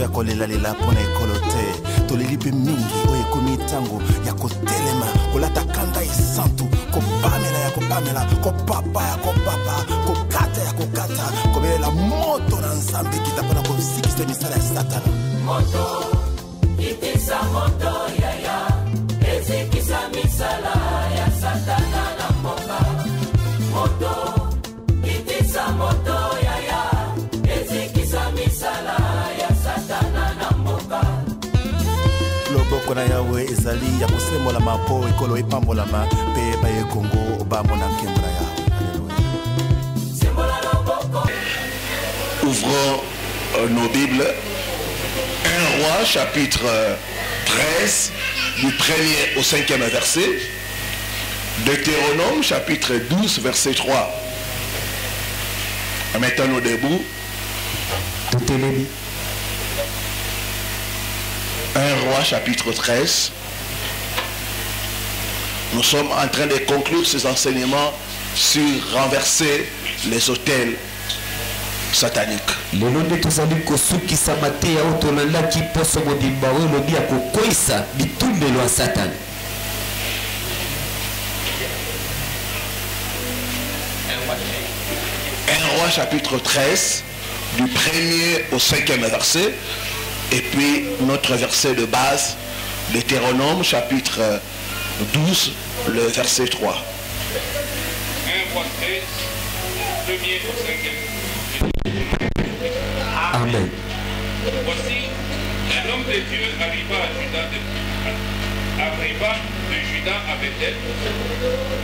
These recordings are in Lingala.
ya kolela pona ekolo te toleli mpe mingi oyo ekomi ntango ya kotelema kolata kanda esantu kopamela ya kopamela kopapa ya kopapa kokata ya kokata kobelela moto na nzambe kita mpona kosikisa misala ya satana moto itisa moto yaya ezikisa misala ya satana na mboka moto itisa moto yaya ezikisa misala ya satana na mboka loboko na yawe ezali ya kosembola mapo ekolo epambolama mpe baye kongo bamona nkembo na yawe. Ouvrons nos Bibles. 1 Roi chapitre 13 du 1er au 5e verset. Deutéronome chapitre 12 verset 3. Mettons-nous debout. 1 Roi chapitre 13. Nous sommes en train de conclure ces enseignements sur renverser les autels sataniques. lelo nde tozali kosukisa mateya oyo tolandaki poso mobimba oyo elobi ya kokweyisa bitumbelo ya satani. 1 Roi chapitre 13 du 1er au 5e verset et puis notre verset de base Deutéronome chapitre 12 le verset 3. 1 Roi 13 du 1er au 5e. Amen. Voici, un homme de Dieu arriva de Juda à Bethel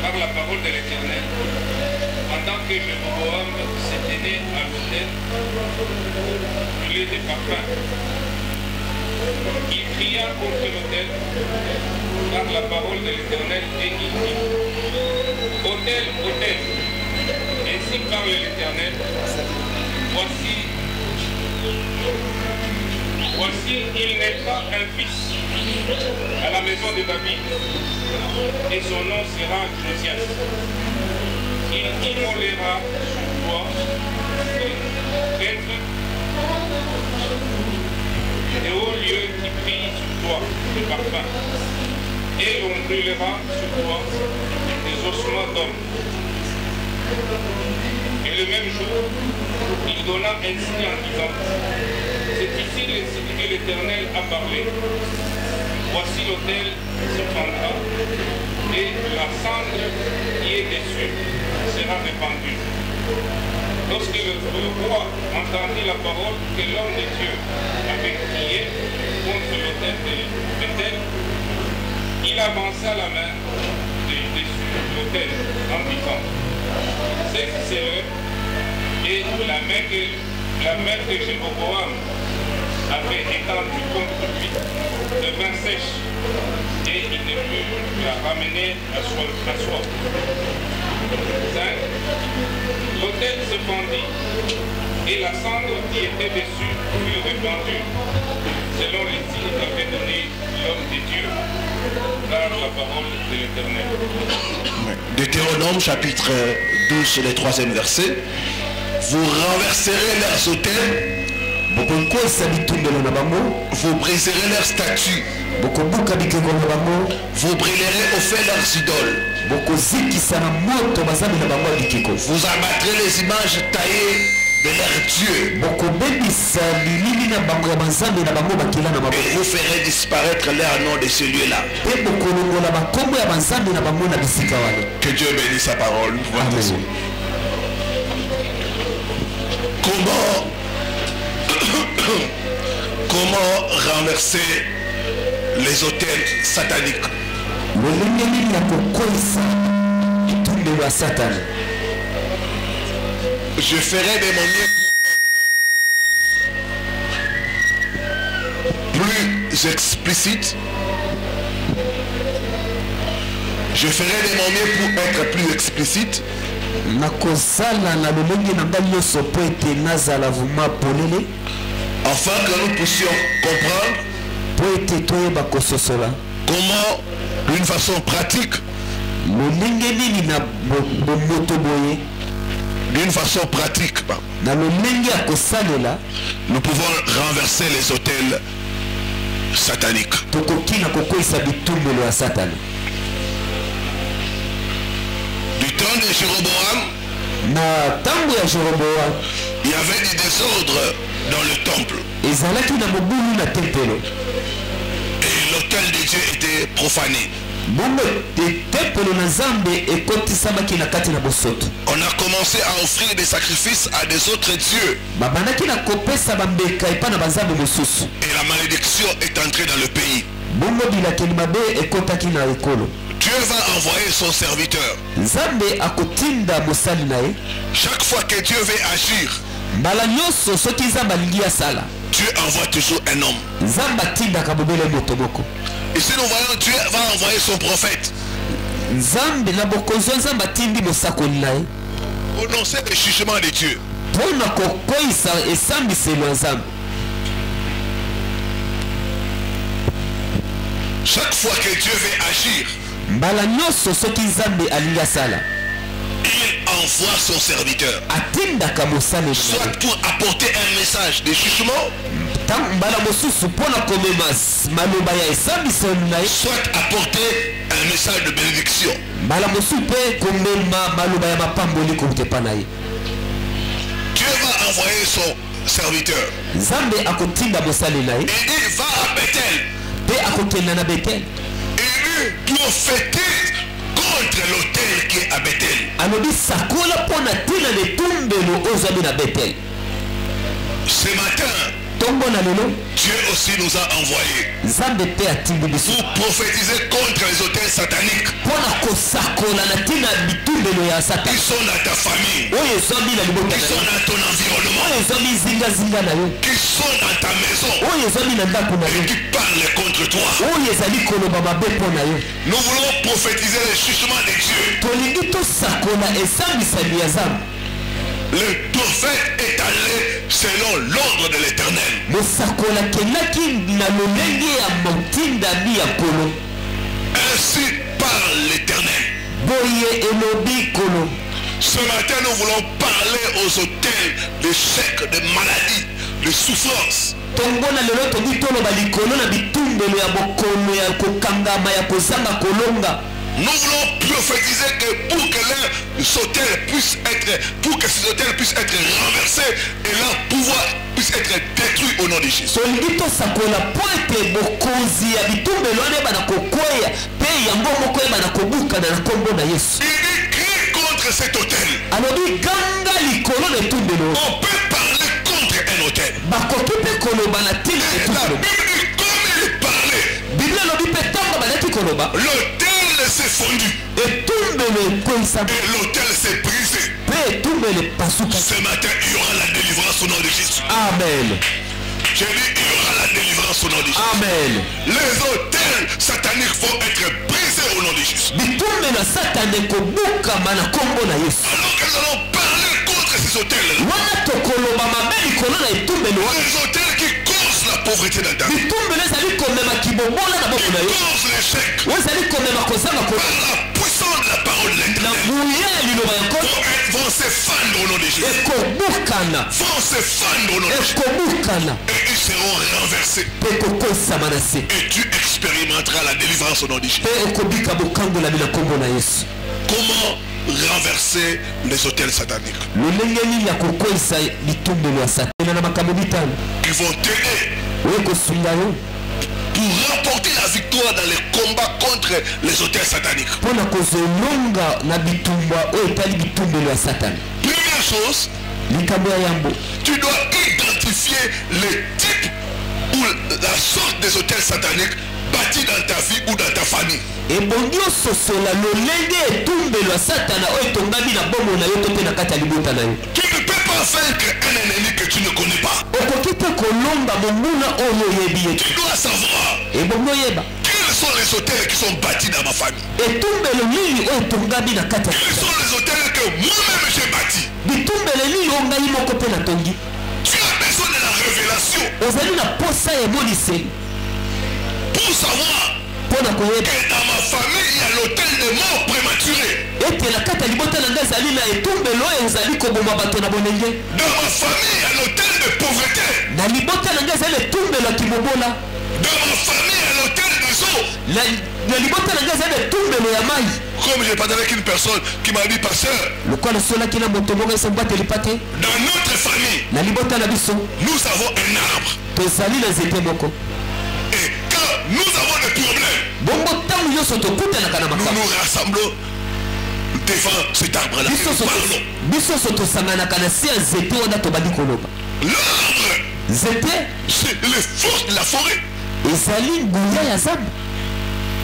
par la parole de l'Éternel, pendant que Jéroboam se tenait à l'autel, brûlé de parfums. Il cria contre l'autel par la parole de l'Éternel et il dit: Autel, autel, ainsi parle l'Éternel, voici, il n'est pas un fils à la maison de David, et son nom sera Josias. Il immolera sur toi prêtre et au lieu qui brille sur toi de parfum, et l'on brûlera sur toi des ossements d'hommes. Et le même jour, il donna un signe en disant: c'est ici que l'Éternel a parlé. Voici l'autel se fendra et la cendre qui est dessus sera répandue. Lorsque le roi entendit la parole que l'homme de Dieu avait crié contre l'autel de Bethel, il avança la main dessus l'autel en disant: c'est et la main que Jéroboam avait étendue contre lui devint sèche et il ne put la ramener à soi. 5. L'autel se fendit et la cendre qui était dessus fut répandue selon les signes qu'avait donné l'homme de Dieu par la parole de l'Éternel. Deutéronome chapitre 12 le 3e verset. Vous renverserez leurs autels, vous briserez leurs statues, vous brûlerez au feu leurs idoles, vous abattrez les images taillées de leurs dieux, et vous ferez disparaître leur nom de ce lieu-là. Que Dieu bénisse sa parole. Comment renverser les autels sataniques? Je ferai de mon mieux pour être plus explicite. Je ferai de mon mieux pour être plus explicite. Afin que nous puissions comprendre comment, d'une façon pratique, d'une façon pratique, nous pouvons renverser les autels sataniques. Du temps de Jéroboam, il y avait du désordre dans le temple. Et l'autel de Dieu était profané. On a commencé à offrir des sacrifices à des autres dieux. Et la malédiction est entrée dans le pays. Dieu va envoyer son serviteur. Chaque fois que Dieu veut agir, Dieu envoie toujours un homme. Ici nous voyons Dieu va envoyer son prophète. Prononcer le jugement de Dieu. Chaque fois que Dieu veut agir, il envoie son serviteur. Soit pour apporter un message de jugement, soit apporter un message de bénédiction. Dieu va envoyer son serviteur. Et il va à Bethel. Et lui prophétise contre l'autel qui est à Bethel. Ce matin, Dieu aussi nous a envoyés pour prophétiser contre les autels sataniques qui sont dans ta famille, qui sont dans ton environnement, qui sont dans ta maison et qui parlent contre toi. Nous voulons prophétiser le jugement de Dieu. Le prophète est allé selon l'ordre de l'Éternel. Ainsi parle l'Éternel. Ce matin, nous voulons parler aux autels de chèques, de maladies, de souffrances. Nous voulons prophétiser que pour que ces hôtels puissent être renversés et leur pouvoir puisse être détruit au nom de Jésus. Il dit crie contre cet hôtel. On peut parler contre un hôtel. Et la Bible dit comme il parlait, l'hôtel s'est fondu et l'autel s'est brisé. Ce matin, il y aura la délivrance au nom de Jésus. Amen. J'ai dit, il y aura la délivrance au nom de Jésus. Amen. Les autels sataniques vont être brisés au nom de Jésus. Alors que nous allons parler contre ces hôtels, les hôtels qui causent la pauvreté dans ta vie, qui causent l'échec, par la puissance de la parole de l'Éternel, vont se fendre au nom de Jésus. Vont se fendre au nom de Jésus. Et ils seront renversés. Et tu expérimenteras la délivrance au nom de Jésus. Comment renverser les hôtels sataniques? Ils vont t'aider pour remporter la victoire dans les combats contre les hôtels sataniques. Première chose, tu dois identifier le type ou la sorte des hôtels sataniques bâtis dans ta vie ou dans ta famille. Tu ne peux pas vaincre un ennemi que tu ne connais pas. Tu dois savoir quels sont les hôtels qui sont bâtis dans ma famille. Quels sont les hôtels que moi-même j'ai bâtis. Tu as besoin de la révélation pour savoir mpona koyeba que dans ma famille il y a l'autel de mort prématuré. ete na kati ya libota na ngai ezali na etumbelo oyo ezali koboma bato na bolenge. Dans ma famille il y a l'autel de pauvreté. Na libota na ngai ezali etumbelo ya kibobola. Dans ma famille il y a l'autel des eaux. Na libota na ngai ezali etumbelo ya mai. Comme j'ai parlé avec une personne qui m'a dit, pasteur, lokola solaki na moto moko esembateli pate dans notre famille na libota na biso nous avons un arbre. tozali na nzete moko. Et quand nous avons des problèmes, bongo ntango nyonso tokutanaka na nous makambo nous rassemblons devant cet arbre-là. biso so tosanganaka na se ya nzete wana tobandi koloba. L'arbre, nzete c'est les forces de la forêt. ezali nguya ya zamba.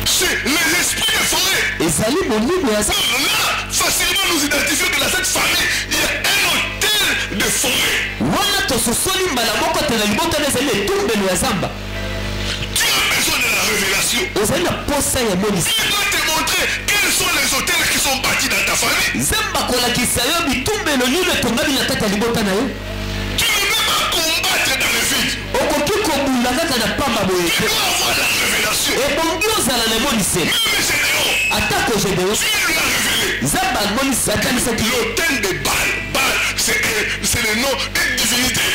C'est les esprits de forêt. ezali molimo ya zamba. Là, facilement nous identifions que dans cette famille, il y a un hôtel de forêt. wana tososoli mbala moko te na libota na ezali etumbelo ya zamba. Tu as besoin de la révélation. ozali na posa ya monisi. Il doit te montrer quels sont les hôtels qui sont bâtis dans ta famille. nzambe akolakisa yo bitumbelo nini etongami na kati ya libota na yo. Tu ne peux pas combattre dans le vide. okoki kobunda kaka na pamba boye Tu te. dois avoir la révélation. ebongi ozala na emoniseli. Même Gédéon, atako Gédéon Dieu lui a révélé. nzambe akanisaki yo. L'hôtel de Baal. Baal, c'est le nom d'une divinité.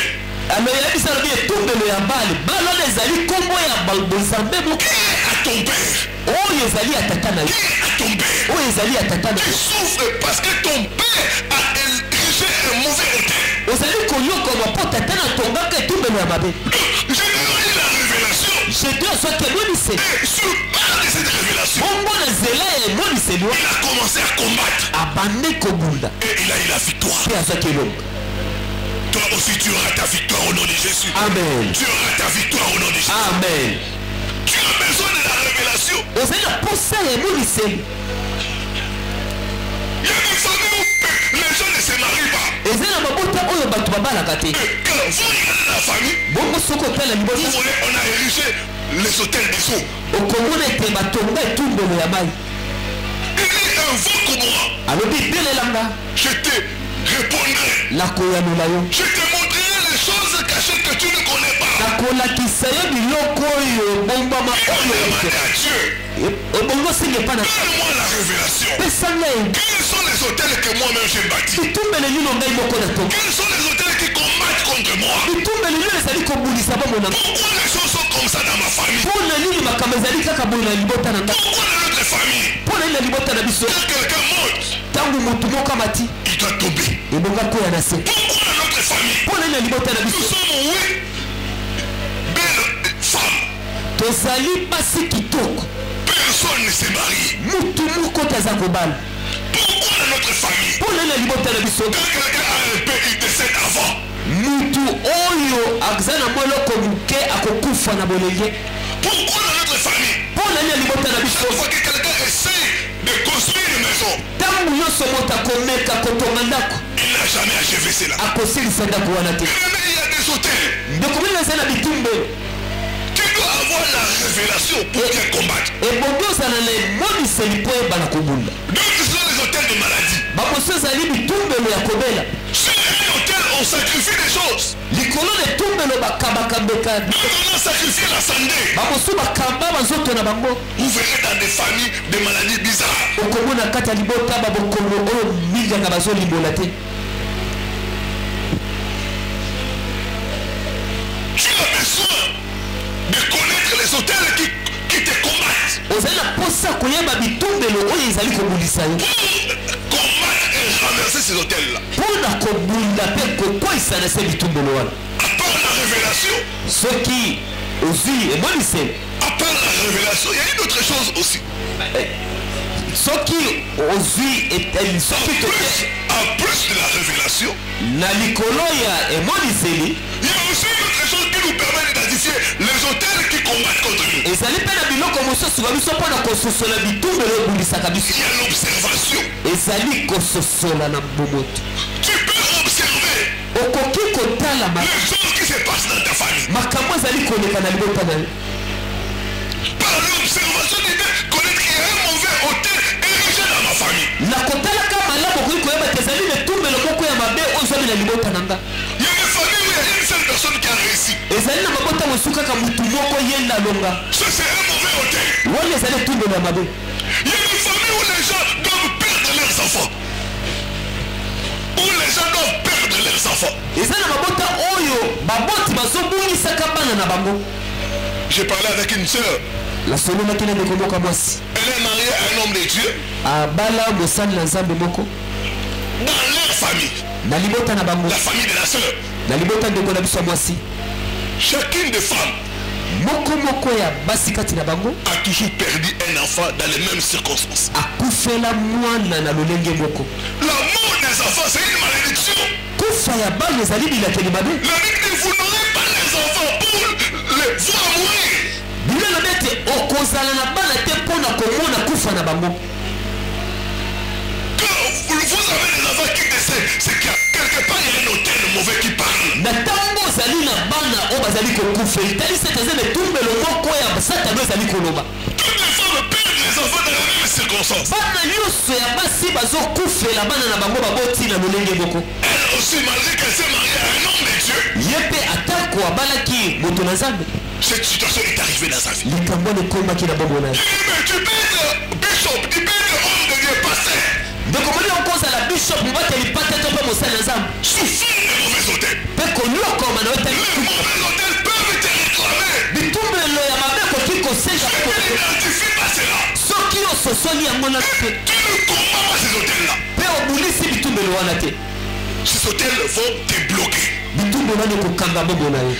alors yebisa lobi etumbelo ya bale bale wana ezali nkombo ya bonzambe moko Qui est à ton père? oyo ezali ya tata na yo. Qui est à ton père? oyo ezali ya tata na Tu yo. souffres parce que ton père a érigé un mauvais hôtel. ozali koyokoma mpo tata na tongaka etumbelo ya mabe. Gédéon a eu la révélation. jedio azwaki emoniseli Et sur base de cette révélation, bongo na nzela ya emoniseli il wana a commencé à combattre. abandi kobunda Et il a eu la victoire. mpe azwaki elongo. Toi aussi, tu auras ta victoire au nom de Jésus. amen Tu auras ta victoire au nom de Jésus. amen. Tu as besoin de la révélation. ozali na posa ya emoniseli. Il y a des familles où les gens ne se marient pas. eza na mabota oyo bato babalaka te. Et quand vous regardez la famille, bongo soki otala vous libota voyez, on a érigé les hôtels des eaux. okomona ete batonga etumbelo ya mai. Il dit, invoque moi. alobi belelanga Je te répondrai. nakoyanola yo. Je te montrerai les choses cachées que tu ne connais pas. nakolakisa yo biloko oyo ebombama oyo Demandez à Dieu. ebongo singa epa na Donne-moi la révélation. pesanga ye Quels sont les hôtels que moi-même j'ai bâtis? bitumbelo nino ngai moko na tonga. Quels sont les hôtels qui combattent contre moi? bitumbelo nino ezali kobundisa bomona. Pourquoi les choses sont comme ça dans ma famille? mpona nini makambo ezali kaka boye na libota na ngai. Pourquoi dans notre famille? mpona nini na libota na biso Quand quelqu'un monte, ntango motu moko amati il doit tomber. ebonga koya na se. Pourquoi dans notre famille? mpona nini na libota na Nous biso sommes, oui, belles femmes. tozali basi kitoko Personne ne s'est marié. mutu moko te aza kobala. Pourquoi dans notre famille? mpona nini na libota na biso Quand quelqu'un a un père, il décède avant. mutu oyo aza na mwa eloko moke akokufa na bolenge. Pourquoi dans notre famille? mpona nini na libota na biso Chaque fois que quelqu'un essaie de construire une maison, ntango nyonso moto akomeka kotonga ndako il n'a jamais achevé cela. akosilisa ndako wana te. Mais il y a des hôtels. ndeko mini eza na bitumbelo Tu dois avoir la révélation pour bien combattre. ebongi ozala na emoniseli mpo ebala kobunda. Donc ce sont les hôtels de maladie. bamosu ezali bitumbelo ya kobela. Sur un hôtel, on sacrifie des choses. likolo na etumbelo bakambakambeka. D'autres on a sacrifié la santé. bamosu bakamba banzoto na bango. Vous verrez dans des familles des maladies bizarres. okomona kati ya libota babokongo oyo mingaka bazolimbola te. Tu as besoin de connaître les hôtels qui te combattent. ozali na posa koyeba bitumbelo oyo ezali kobundisa yo Pour combattre et renverser ces hôtels-là. mpona kobunda mpe kokweyisa na se bitumbelo wana. À part la révélation, soki ozwi emoniseli à part la révélation, il y a une autre chose aussi. soki ozwi soki En plus de la révélation, na likolo ya emoniseli il y a aussi une autre chose qui nous permet d'identifier les hôtels qui combattent contre nous. ezali mpe na biloko mosusu ba biso mpona kososola bitumbelo ebundisaka biso. Il y a l'observation. ezali kososola na bomoto. Tu peux observer okoki kotala les choses qui se passent dans ta famille. makambo ezali koleka na libota na yo. Par l'observation, tu peux connaître qu'il y a un mauvais hôtel érigé dans ma famille. na kotalaka malamu okoki koyeba te ezali bitumbelo libota na nga. Il y a des familles où il y a une seule personne qui a réussi. ezali na mabota suka ka mutu moko yenda longa. Ça c'est un mauvais hôtel. Wale zale tumbe na mabe. Il y a des familles où les gens doivent perdre leurs enfants. Où les gens doivent perdre leurs enfants. Ezana mabota oyo baboti bazobungisa kabana na bango. J'ai parlé avec une sœur. La solo na kina ndeko moko mwasi. Elle est mariée à un homme de Dieu. Abala mosali na nzambe moko. Dans leur famille. Na libota na bango. La famille de la sœur. Na libota ndeko na biso mwasi. Chacune des femmes moko ya basi kati na bango a toujours perdu un enfant dans les mêmes circonstances. Akufela mwana na lolenge moko. La mort des enfants c'est une malédiction. Kufa ya bana ezali bilakeli mabe. La Bible dit vous n'aurez pas les enfants pour les voir mourir. Biblia nabete okozala na bana te pona komona kufa na bango. Quand vous avez des enfants qui décèdent, c'est qu'il y a quelque part il y a un hôtel mauvais qui parle. Na tango zali na bana o bazali ko kufa itali seteze ne tumbe lo moko ya satano zali koloba. Toutes les femmes perdent les enfants dans les mêmes circonstances. Bana nyuso ya basi bazo kufela bana na bango baboti na lolenge moko. Elle aussi malgré qu'elle s'est mariée à un homme de Dieu. Yepe atako abalaki moto na zambe. Cette situation est arrivée dans sa vie. Likambo ne koma ki na bongo na. Mais tu peux être bishop, tu peux être homme de Dieu, pasteur. Donc comment on cause à la bishop mbateli patete pa mosala na zambe. Souffrir des mauvais hôtels. Pe konyo koma na Les mauvais hôtels peuvent te réclamer. bitumbelo ya mabe koki kosenga Je ne l'identifie pas cela. soki ososoli yango na te Tu ne combats pas ces hôtels-là. mpe obulisi bitumbelo wana te. Ces hôtels vont te bloquer. bitumbelo wana ekokanga bongo na ye.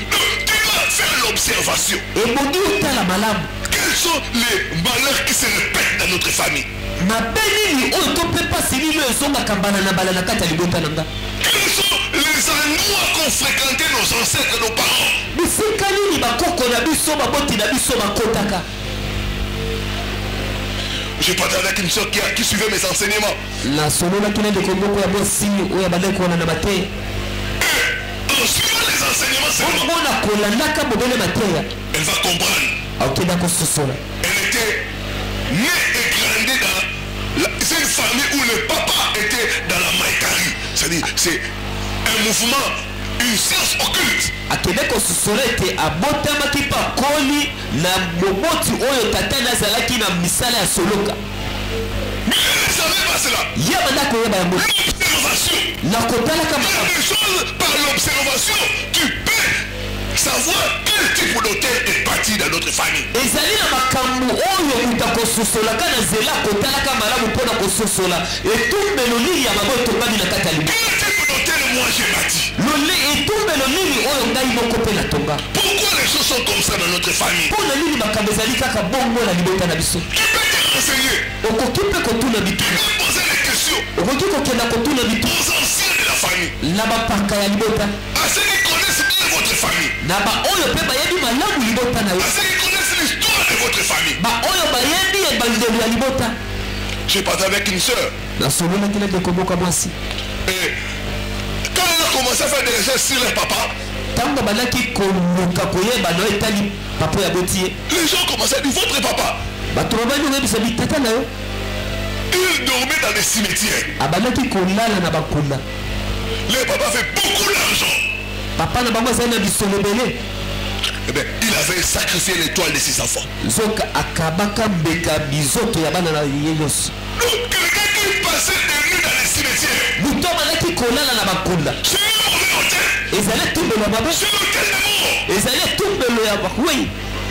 Tu dois faire l'observation. ebongi otala malamu Quels sont les malheurs qui se répètent dans notre famille? mabe nini oyo to mpe pasi nini oyo ezongaka mbala na mbala na kati ya libota na nga. Quels sont les endroits qu'ont fréquenté nos ancêtres, nos parents? bisika nini bakoko na biso baboti na biso bakotaka. J'ai parlé avec une soeur qui suivait mes enseignements. nasololaki na ndeko moko ya bosi oyo abandaki wana na mateya. En suivant les enseignements seulement, omona kolandaka bobele mateya elle va comprendre. akokenda kososola. Elle était née et grandie dans... C'est une famille où le papa était dans la maïkari. C'est-à-dire, c'est un mouvement, une science occulte. akende kososola ete abotamaki mpe akoli na moboti oyo tata nazalaki na misala ya soloka. Mais elle ne savait pas cela. ye banda koyeba yango L'observation. na kotalaka Il y a makambo. des choses par l'observation. Tu peux savoir quel type d'hôtel est bâti dans notre famille. ezali na makambo oyo moto akososolaka na nzela kotalaka malamu mpona kososola etumbelo nini ya mabe etongami na kati ya libo. Quel type d'hôtel moi j'ai bâti? etumbelo nini oyo ngai moko mpe natonga. Pourquoi les choses sont comme ça dans notre famille? mpona nini makambo ezali kaka bongo na libota na biso. Tu peux te renseigner. okoki mpe kotuna Tu bituna. peux poser des questions okoki kokenda kotuna bituna aux anciens de la famille, na bapaka ya libota à ceux qui connaissent bien votre famille, na baoyo mpe bayebi malamu libota na yo, à ceux qui connaissent l'histoire de votre famille. baoyo bayebi ebandelo ya libota. J'ai parlé avec une sœur. nasololaki na ndeko moko mwasi Et quand elle a commencé à faire des recherches sur leur papa, ntango bandaki koluka koyeba na yo etali papa ya boti ye, les gens commençaient à dire votre papa, bato babandi oyebisa bitata na yo il dormait dans des cimetières. abandaki kolala na bakunda. Le papa fait beaucoup d'argent. papa na bango azali na bisolo ebele. Eh bien, il avait sacrifié l'étoile de ses enfants. nzoka akabaka mbeka bizoto ya bana na ye nyonso. Donc, quelqu'un qui passait des nuits dans les cimetières, moto abandaki kolala na bakunda c'est un mauvais hôtel. ezali etumbelo ya mabe, C'est l'hôtel des morts. ezali etumbelo ya wei.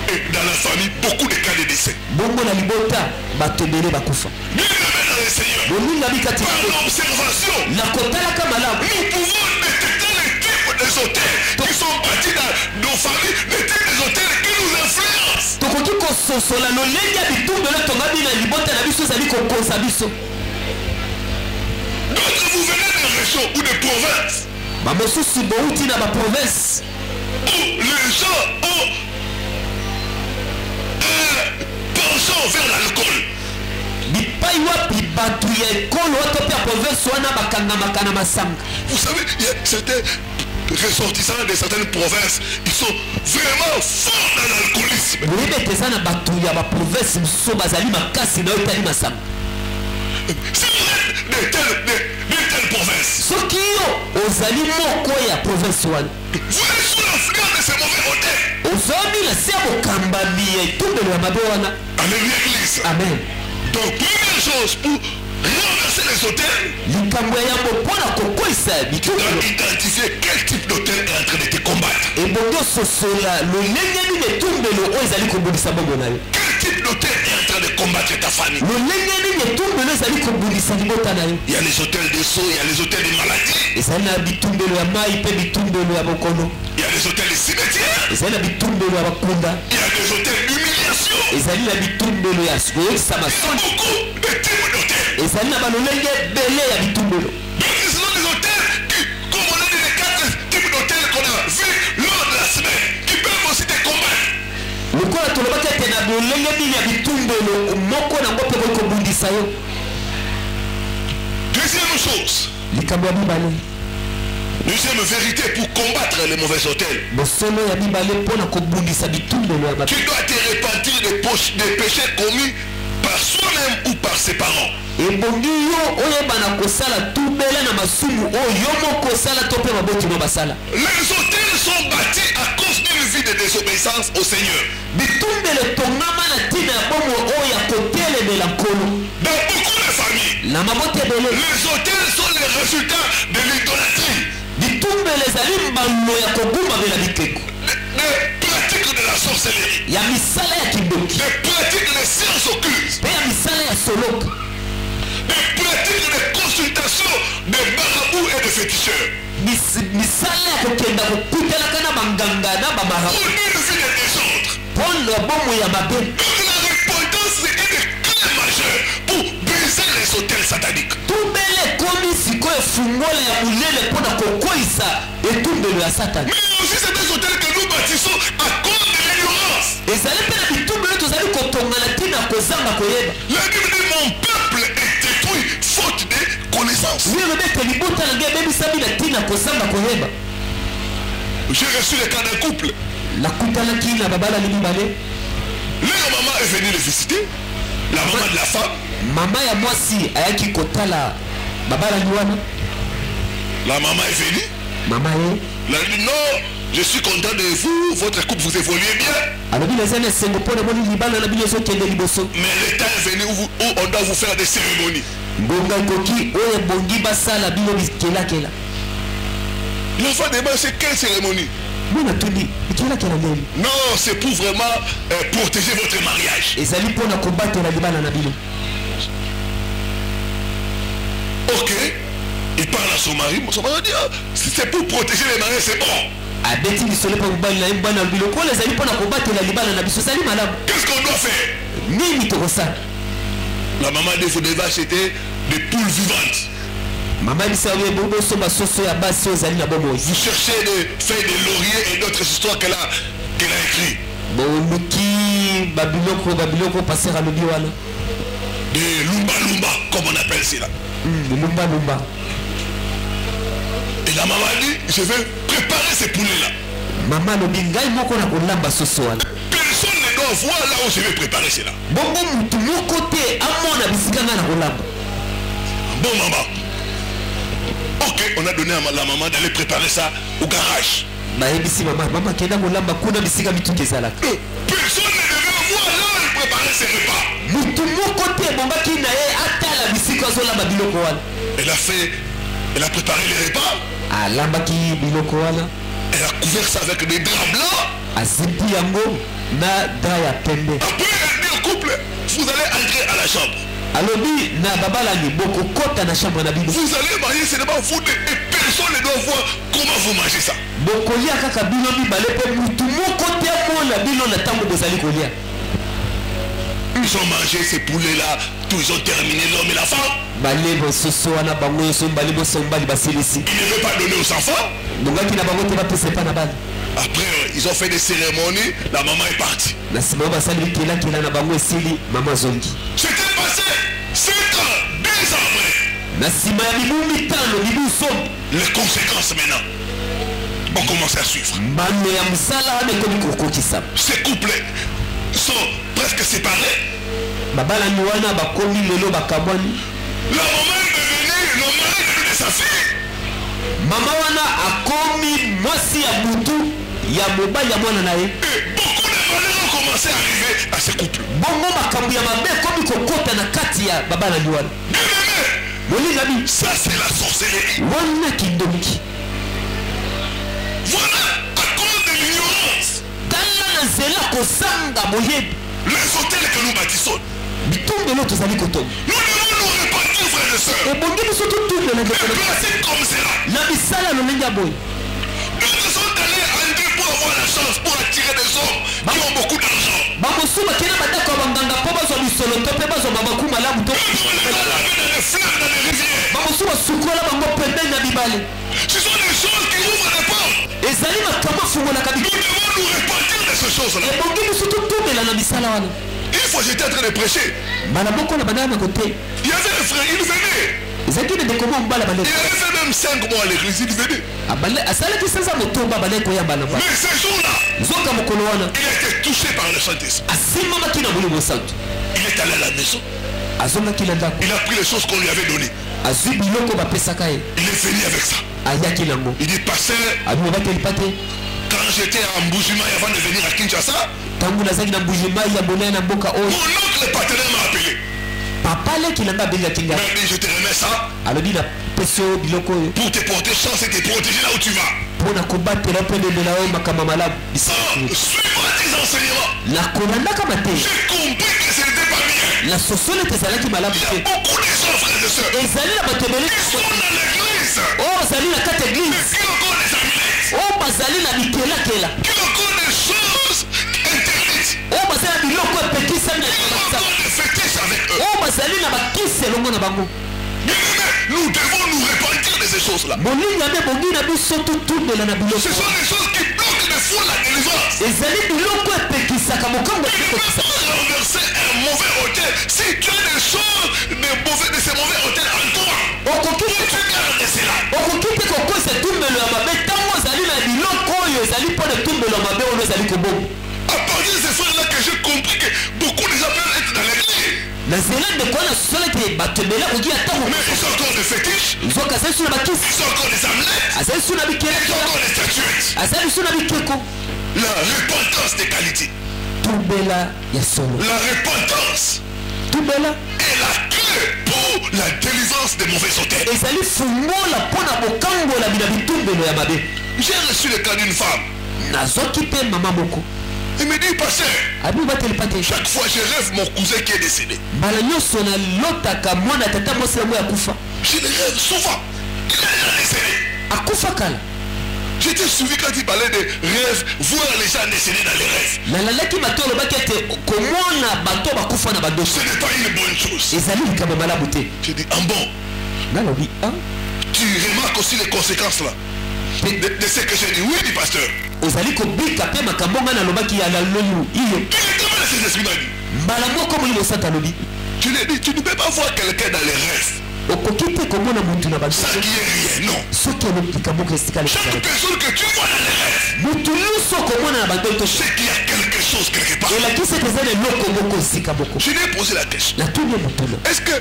Et dans la famille, beaucoup de cas de décès. bongo na libota bato ebele bakufa. Bien aimé dans le Seigneur, bolinga bikati par l'observation, na kotalaka malamu nous pouvons détecter les types des hôtels qui sont bâtis dans nos familles, les types des hôtels qui nous influencent. tokoki kososola lolenge ya bitumbelo etongami na libota na biso ezali kokosa biso. D'autres, vous venez des régions ou des provinces bamosusu bouti na baprovince où les gens ont un penchant vers l'alcool. bipai wapi bato ya ekolo wato mpe ya province wana bakangamaka na masanga. Vous savez, il y a certains ressortissants de certaines provinces, ils sont vraiment forts dans l'alcoolisme. boyebi ete eza na bato ya baprovince mosusu bazali makasi na oyo etali masanga. Si vous êtes de telle province, soki yo ozali moko ya province wana vous êtes sous l'influence de ces mauvais hôtels. na se bokambami ya etumbelo ya mabe wana. Alléluia église. Amen. Donc première chose pour renverser les autels, likambo ya yambo mpona kokwisa tu dois bitumbelo identifier quel type d'autel est en train de te combattre. ebongo sosola lolenge nini etumbelo oyo ezali kobundisa bongo na yo. Quel type d'autel est en train de combattre ta famille? lolenge nini etumbelo ezali kobundisa libota na yo. Il y a les hôtels de sceaux, il y a les hôtels de maladies, ezali na bitumbelo ya mai mpe bitumbelo ya bokono. il y a les hôtels de cimetières, ezali na bitumbelo ya bakunda. il y a des hôtels d'humiliation. ezali na bitumbelo ya koyokisa Il y a masoni. beaucoup de types d'hôtels. ezali na balolenge ebele ya bitumbelo. Donc ce sont des hôtels qui, comme on a dit, les 4 types d'hôtels qu'on a vus lors de la semaine, qui peuvent aussi te combattre. lokola tolobaki ete na bolenge nini ya bitumbelo moko nango mpe koki kobundisa yo. Deuxième chose, likambo ya mibale deuxième vérité pour combattre les mauvais hôtels. bosolo ya mibale mpona kobundisa bitumbelo ya Tu mabe. dois te repentir des péchés commis par soi-même ou par ses parents. ebongi yo oyeba na kosala tubele na masumu oyo yo moko osala to mpe maboti no basala. Les hôtels sont bâtis à cause d'une vie de désobéissance au Seigneur. bitumbelo etongama na ntina ya bomo oyo ya kotelemela nkolo. Dans beaucoup de familles, na maboti ebele les hôtels sont les résultats de l'idolâtrie, bitumbelo ezali mbalo ya kogumamela bikeko des pratiques de la sorcellerie, ya misala ya kindoki des pratiques de sciences occultes, mpe ya misala ya soloka, des pratiques de consultation de marabouts et de féticheurs. misala ya kokenda kokutelaka na banganga na bamara Pour une vie de désordre. mpona bomo ya mabe. Donc la repentance est une clé majeure pour briser les hôtels sataniques. tubele ekomi sikoyo efungola ya monene mpona kokweyisa etumbelo ya satani. Mais aussi c'est des hôtels que nous bâtissons à cause de l'ignorance. ezali mpe na bitumbelo tozali kotonga na ntina kozanga koyeba. La Bible dit mon peuple est détruit faute de connaissance. wiyelobi ete libota na ngai ebebisami na ntina kozanga koyeba. J'ai reçu le cas d'un couple. nakutanaki na babalani mibale. Leur maman est venue les visiter. La maman de la femme. mama ya mwasi ayaki kotala babalani wana. La maman est venue. mama ye Elle a dit non, je suis content de vous. Votre couple vous évoluez bien. alobi naza na esengo mpo namoni libala na bino ezokende liboso. Mais le temps est venu où on doit vous faire des cérémonies. ngonga ekoki oyo ebongi basala bino bikelakela. L'enfant demande c'est quelle cérémonie? mwana tuni bikelakela ndeni. Non, c'est pour vraiment protéger votre mariage. ezali mpona kobatela libala na bino. Ok. Il parle à son mari. Son mari dit ah, si c'est pour protéger les mariés, c'est bon. abeti lisolo mpo mobali na ye mobali na lobi lokola ezali mpona kobatela libala na biso ezali malamu. Qu'est-ce qu'on doit faire? nini tokosala? La maman dit vous devez acheter des poules vivantes. mama ebisa oyo bosomba soso ya basi oyo ezali na bomoi. Vous cherchez des feuilles de laurier et d'autres histoires qu'elle a écrites. boluki babiloko paster alobi wana. Des lumba-lumba, comme on appelle cela. lumbalumba. Et la maman dit, je vais préparer ces poulets-là. mama alobi ngai moko na kolamba soso wana. Personne ne doit voir là où je vais préparer cela. bongo mutu moko te amona bisika ngai na kolamba. Bon maman. Ok, on a donné à la maman d'aller préparer ça au garage. bayebisi mama kenda kolamba kuna bisika mituki ezalaka. Personne ne devait voir là où il préparait ses repas. mutu moko te ebongaki na ye atala bisika azolamba biloko wana. Elle a préparé les repas. alambaki biloko wana. Elle a couvert ça avec des draps blancs. azipi yango na dra ya pembe. Après, elle dit au couple, vous allez entrer à la chambre. alobi na babalani bokokota na chambre na bino. Vous allez manger seulement vous deux et personne ne doit voir comment vous mangez ça. bokolia kaka bino mibale mpe mutu moko te mona bino na ntango bozali kolia. Ils ont mangé ces poulets-là, ils ont terminé l'homme et la femme. bale bososo wana bango nyonso mibale bosombali basilisi. Ils ne veulent pas donner aux enfants. bongaki na bango te bapesa epa na bana. Après, ils ont fait des cérémonies, la maman est partie. na nsima oyo basali bikelakela na bango esili mama zongi. C'était passé 5 ans, 2 ans après. na nsima ya mibu mitano mibu sombi. Les conséquences maintenant ont commencé à suivre. mbano ya mosala wana ekomi kokokisa. Ces couples sont presque séparés. babalani wana bakomi lelo bakabwani. La maman est devenue le mari de sa fille. mama wana akomi mwasi ya butu ya mobali ya mwana na ye. Et beaucoup de commencé à arriver à ce couple. bongo makambo ya mabe komi kokota na kati ya baba na liwana. Bien-aimé, ça c'est la sorcellerie. Wana kindoki. Voilà, à cause de l'ignorance. Tala na zela kozanga moyebi. Les hôtels que nous bâtissons. Bitumbe lo tozali kotonga. Nous devons nous répartir, frères et sœurs. Ebongi biso tutumbe na Mais ndeko. placés comme cela. Na bisala lolenge ya boye. Ils sont allés en Dieu pour avoir la chance, pour attirer des hommes qui ont beaucoup d'argent. Bamosuba kena bandako banganga po bazwa bisolo to pe bazwa babaku malamu to. Ils vont les laver dans les fleuves, dans les rivières. Bamosuba sukola bango pembeni na bibale. Ce sont des choses qui ouvrent les portes. Ezali makambo afungolaka Nous bikolo. devons nous répartir de ces choses-là. Ebongi biso tutumbela na bisala wana. Une fois j'étais en train de prêcher. Bana moko na bandana na kote. Il y avait un frère, il venait. Ezaki de dekoma mbala bale. Il avait fait même 5 mois à l'église, il venait. Abale asalaki sasa motomba bale ko yamba na ba. Mais ces jours-là, Zoka mokolo wana. il a été touché par le Saint-Esprit. Asimamaki na molimo santo. Il est allé à la maison. Azongaki na ndako. Il a pris les choses qu'on lui avait données. Azwi biloko bapesaka ye. Il est venu avec ça. Ayaki nango. Il dit, pasteur, Abimobaki lipate. quand j'étais à Mbujimaï avant de venir à Kinshasa, Tangu nazaki na mbujimai ya bonaya na mboka mon oyo. oncle partenaire m'a appelé. Papa leki nanga benga kinga. Il m'a dit, je te remets ça Alobi na pesio biloko oyo. pour te porter chance et te protéger là où tu vas. Pona kobatela pende na oyo makama malamu. Suivant tes enseignements, Na konandaka mate. j'ai compris que ce n'était pas bien. La sosole tezalaki malamu Il y a te. beaucoup de gens, frères et sœurs. Ezali na bato ebele. Ils sont dans l'église. Oh bazali na kati Mais église. qui ont des amulettes, Oh bazali na bikelakela. qui ont des choses interdites, Oh bazali na biloko epekisami na qui kabasa. ont des fétiches avec eux. Oh bazali na bakisi elongo na bango. Bien-aimés, nous devons nous repentir de ces choses-là. Molinga nde bongi na biso tutumbela na biloko. Ce sont des choses qui bloquent des fois la délivrance. Ezali biloko epekisaka mokambo Tu ne peux epekisa. pas renverser un mauvais hôtel si tu as des choses de ces mauvais hôtels en toi. Okoki Tu gardes cela. okoki te kokosa etumbelo ya mabe ntango ozali na biloko oyo ezali mpo na etumbelo ya mabe oyo ezali kobomu. À partir de ces frères-là que j'ai compris que beaucoup de gens peuvent être dans l'église. Na nzela ndeko wana sosolete bato ebele akoki atango Mais ils ont encore des fétiches. nzoka azali su na bakisi Ils ont encore des amulettes. azali su na Ils ont bikelakela encore des statuettes. azali su na bikeko. La repentance des qualités. tumbela ya solo La repentance tumbela est la clé pour la délivrance des mauvais hôtels. ezali fungola mpo na bokangola bina bitumbelo ya mabe. J'ai reçu le cas d'une femme. nazwaki mpe mama moko Il me dit, pasteur, abi bateli pate chaque fois je rêve mon cousin qui est décédé. mbala nyonso nalotaka mwana tata mwasi yango ya kufa Je le rêve souvent. Il est déjà décédé. akufa kala. J'étais suivi quand il parlait de rêves, voir les gens décédés dans les rêves. nalalaki bato olobaki ete komona bato bakufa na badoso Ce n'est pas une bonne chose. ezali likambo malamu te. Je dis, en bon, nalobi tu remarques aussi les conséquences là de ce que j'ai dit. Oui, dit pasteur. ozali kobika mpe makambo ngai nalobaki ya lalolu iyo Il est comment ces esprits m'a dit. mbala moko molimo santa alobi Je lui ai dit, tu ne peux pas voir quelqu'un dans les rêves. okoki te komona mutu na Ça badoso qui est rien, non. soki alobi likambo moko esika Chaque lesala personne que tu vois dans les rêves, mutu nyonso okomona na badoto c'est qu'il y a quelque chose quelque part. elakisi ete eza na eloko moko esika moko. Je lui ai posé la question. natuni mutuna Est-ce que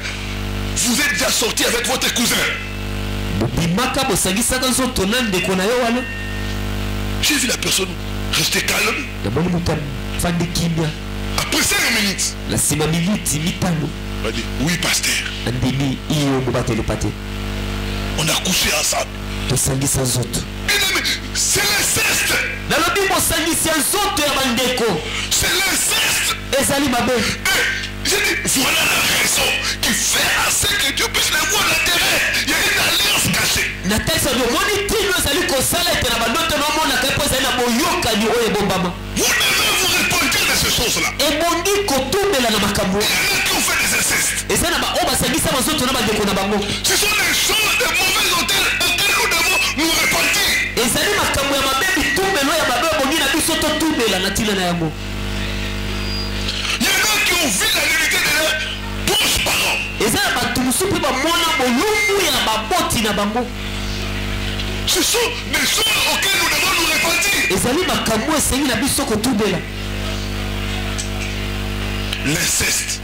vous êtes déjà sorti avec votre cousin? bobimaka bosangisaka nzoto na ndeko na yo wana. J'ai vu la personne rester calme. namoni moto afandi kimia Après 5 minutes, na nsima miniti mitano il m'a dit, oui pasteur, andimi iyo mobateli pate on a couché ensemble. tosangisa nzoto. Bien aimé, c'est l'inceste. nalobi bosangisi ya nzoto ya bandeko C'est l'inceste. ezali mabe. J'ai dit, voilà la raison qui fait à ce que Dieu puisse les voir l'intérêt. Il y a une alliance cachée. natalisa bi omoni ntino ezali kosala ete na bandoto naomonaka mpo ezali na boyokani oyo ebombama. Vous devez vous repentir de ces choses-là. ebongi kotumbela na makambo. Il y en a qui ont fait des incestes. eza na oyo basangisa banzoto na bandeko na bango. Ce sont des choses, des mauvais hôtels auxquels nous devons nous repentir. ezali makambo ya mabe bitumbelo ya mabe ebongi na biso totumbela na ntina na yango. Il y en a qui ont vu la vérité de leurs proches parents. eza na bato mosusu mpe bamona bolumbu ya baboti na bango. Ce sont des choses auxquelles nous devons nous repentir. ezali makambo esengi na biso kotumbela. L'inceste.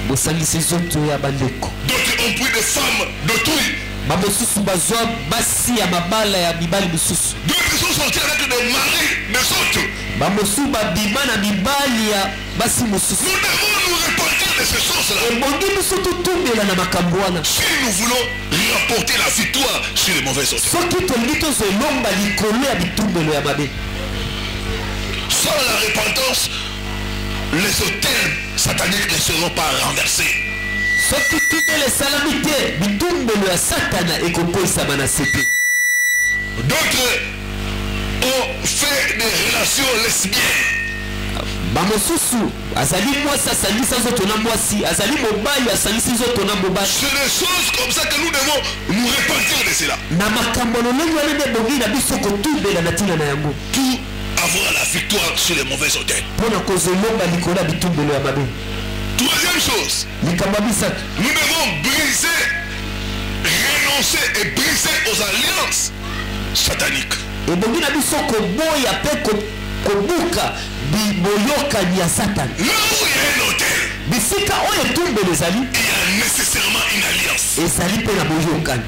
bosangisi nzoto ya bandeko. D'autres ont pris des femmes d'autrui. bamosusu bazwa basi ya mabala ya mibali mosusu. D'autres sont sortis avec des maris des autres. bamosu babima na mibali ya basi mosusu. Nous devons nous repentir de ces choses-là. ebongi biso totumbela na makambo wana Si nous voulons remporter la victoire sur les mauvais autels. soki tolingi tozolomba likolo ya bitumbelo ya mabe. Sans la repentance, les autels sataniques ne seront pas renversés. soki tumbelo esalami te bitumbelo ya satana ekokweyisama na se te. D'autres ont fait des relations lesbiennes. bamosusu azali mwasi asangisi nzoto na mwasi, azali mobali asangisi nzoto na mobali. C'est des choses comme ça que nous devons nous repentir de cela. na makambo lolenge wana nde ebongi na biso kotumbela na ntina na yango Pour avoir la victoire sur les mauvais autels. mpo na kozolomba likolo ya bitumbelo ya mabe. Troisième chose, likambo ya misato nous devons briser, renoncer et briser aux alliances sataniques. ebongi na biso koboya mpe kobuka boyokani ya satana. Là où il y a un autel, bisika oyo etumbelo ezali il y a nécessairement une alliance. ezali mpe na boyokani.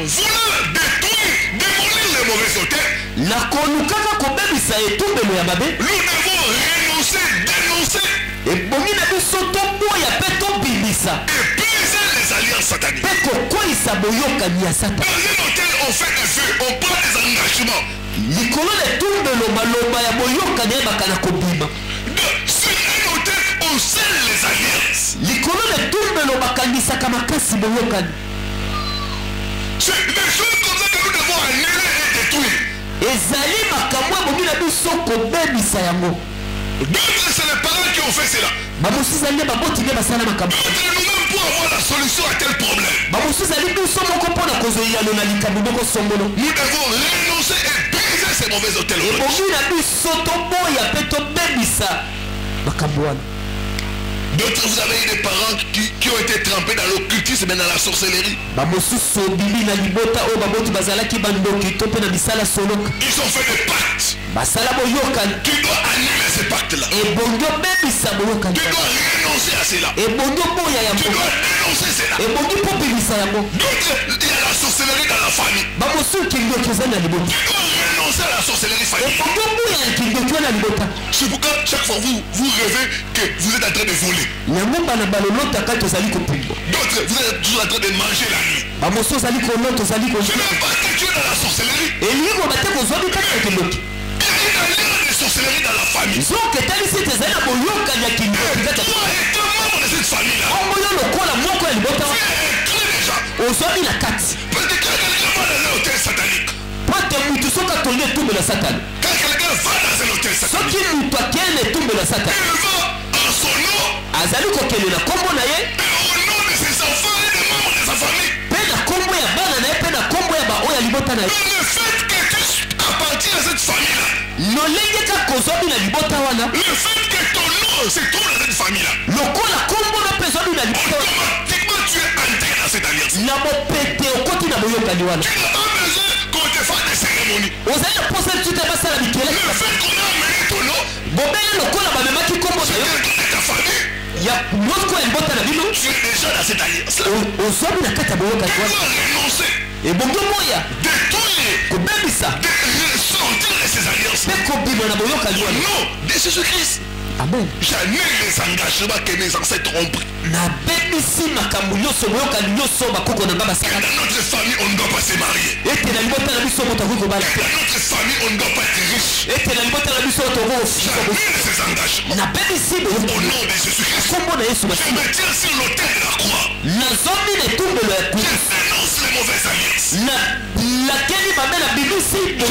Vouloir détruire, démolir les mauvais autels, na kolukaka kobebisa etumbelo ya mabe nous devons renoncer, dénoncer ebongi na biso toboya mpe tobimisa et briser les alliances sataniques. mpe kokweyisa boyokani ya satana. Dans un hôtel, on fait des vœux, on prend des engagements. likolo na etumbelo maloba ya boyokani eyebaka na kobima. Sur un hôtel, on scelle les alliances. likolo na etumbelo bakangisaka makasi boyokani. C'est des choses comme ça que nous devons annuler et détruire. ezali makambo ebongi na biso kobebisa yango. D'autres, c'est les parents qui ont fait cela. bamosusu ezali nde baboti nde basala makambo. D'autres, nous-mêmes, pour avoir la solution à tel problème, bamosusu ezali biso moko mpo na kozoyano na likambo moko songolo. nous devons renoncer et briser ces mauvais hôtels. ebongi na biso toboya mpe tobebisa makambo wana. D'autres, vous avez eu des parents qui ont été trempés dans l'occultisme et dans la sorcellerie. bamosusu obimi na libota oyo baboti bazalaki bandoki to mpe na misala soloka. Ils ont fait des pactes. basala boyokani. Tu dois annuler ces pactes-là. ebongi obebisa boyokani. Tu dois renoncer à cela. ebongi oboya Tu yango. dois dénoncer cela. ebongi mpo bimisa yango. D'autres, il y a la sorcellerie dans la famille. bamosusu kindoki eza na libota. Tu dois renoncer à la sorcellerie familiale. ebongi oboya ya kindoki wana libota. C'est pourquoi chaque fois vous rêvez que vous êtes en train de voler. yango bana balolotaka tozali kopimba. D'autres, vous êtes toujours en train de manger la nuit. bamosusu ozali kolota ozali Ce kozwa. n'est pas que tu es dans la sorcellerie. elingi koba te kozwa bikaka ya kindoki. Il y a une alliance de sorcellerie dans la famille. nzoka etalisi ete ezali na boyokani ya kindoki kaka. Toi et un membre de cette famille-là, kombo yo lokola moko ya libota tu wana. es inclus déjà. ozwami na kati. Parce que quand quelqu'un va dans un hôtel satanique, po te mutu soki atongi etumbelo ya satana. quand quelqu'un va dans un hôtel satanique, soki mutu akei na etumbelo ya satana il va en son nom azali kokende na kombo na ye et au nom de ses enfants et des membres de sa famille. mpe na kombo ya bana na ye mpe na kombo ya baoyo ya libota na ye. Mais le fait que tu appartiens à cette famille-là, lolenge kaka ozwami na libota wana le fait que ton nom se trouve dans cette famille-là, lokola kombo na mpe ezwami na libota wana automatiquement tu es entré dans cette alliance. na mopete okoti na boyokani wana. Tu n'as pas besoin qu'on te fasse des cérémonies. ozali na posa litu te basala mikele Le fait qu'on a amené ton nom, bobele lokola bamemaki kombo na yo quelqu'un de ta famille, ya nyonso ya libota na bino tu es déjà dans cette alliance-là. ozwami na kati ya boyokani Tu wana. dois renoncer, ebongi omoya détruire, kobebisa sortir de ces alliances. mpe kobima na boyokani Au wana. nom de Jésus-Christ, amen. j'annule les engagements que mes ancêtres ont pris. nabebisi makambo nyonso boyokani nyonso bakoko na nga Que basala dans notre famille, on ne doit pas se marier. ete na libota na biso moto akoki kobala Que te. dans notre famille, on ne doit pas être riche. ete na libota na biso tokofisa J'annule ces engagements. nabebisi Au boyokani nom de Jésus-Christ, kombo na yesu je masimu me tiens sur l'autel de la croix. nazomi na etumbelo ya Je kri dénonce les mauvaises alliances. nakeli mabe na bimisi Je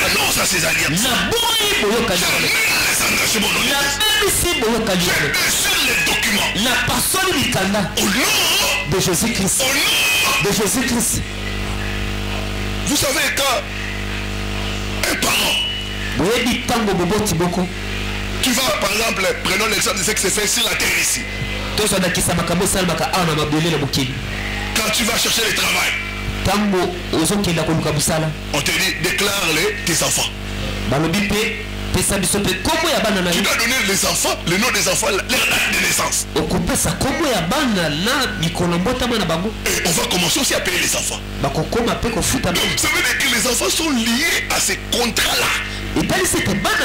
renonce à ces alliances. naboyi boyokani J'annule les engagements non négociables. nabebisi boyokani Je déchire les documents. napasoli mikanda Au nom, de jésus-christ au nom. de jésus-christ. Vous savez quand un parent, boyebi ntango boboti boko tu vas par exemple, prenons l'exemple de ce qui se fait sur la terre ici. tozwandakisa makambo esalemaka awa na mabele na mokili. Quand tu vas chercher le travail, ntango ozokenda koluka mosala on te dit déclare-les tes enfants. balobi mpe pesa biso mpe kombo ya bana na Tu yo dois donner les enfants, le nom des enfants, leur date de naissance. okopesa kombo ya bana na mikolo mbotama na bango Et on va commencer aussi à payer les enfants. bakokoma mpe kofuta Donc bango. ça veut dire que les enfants sont liés à ces contrats-là. etalisi ete bana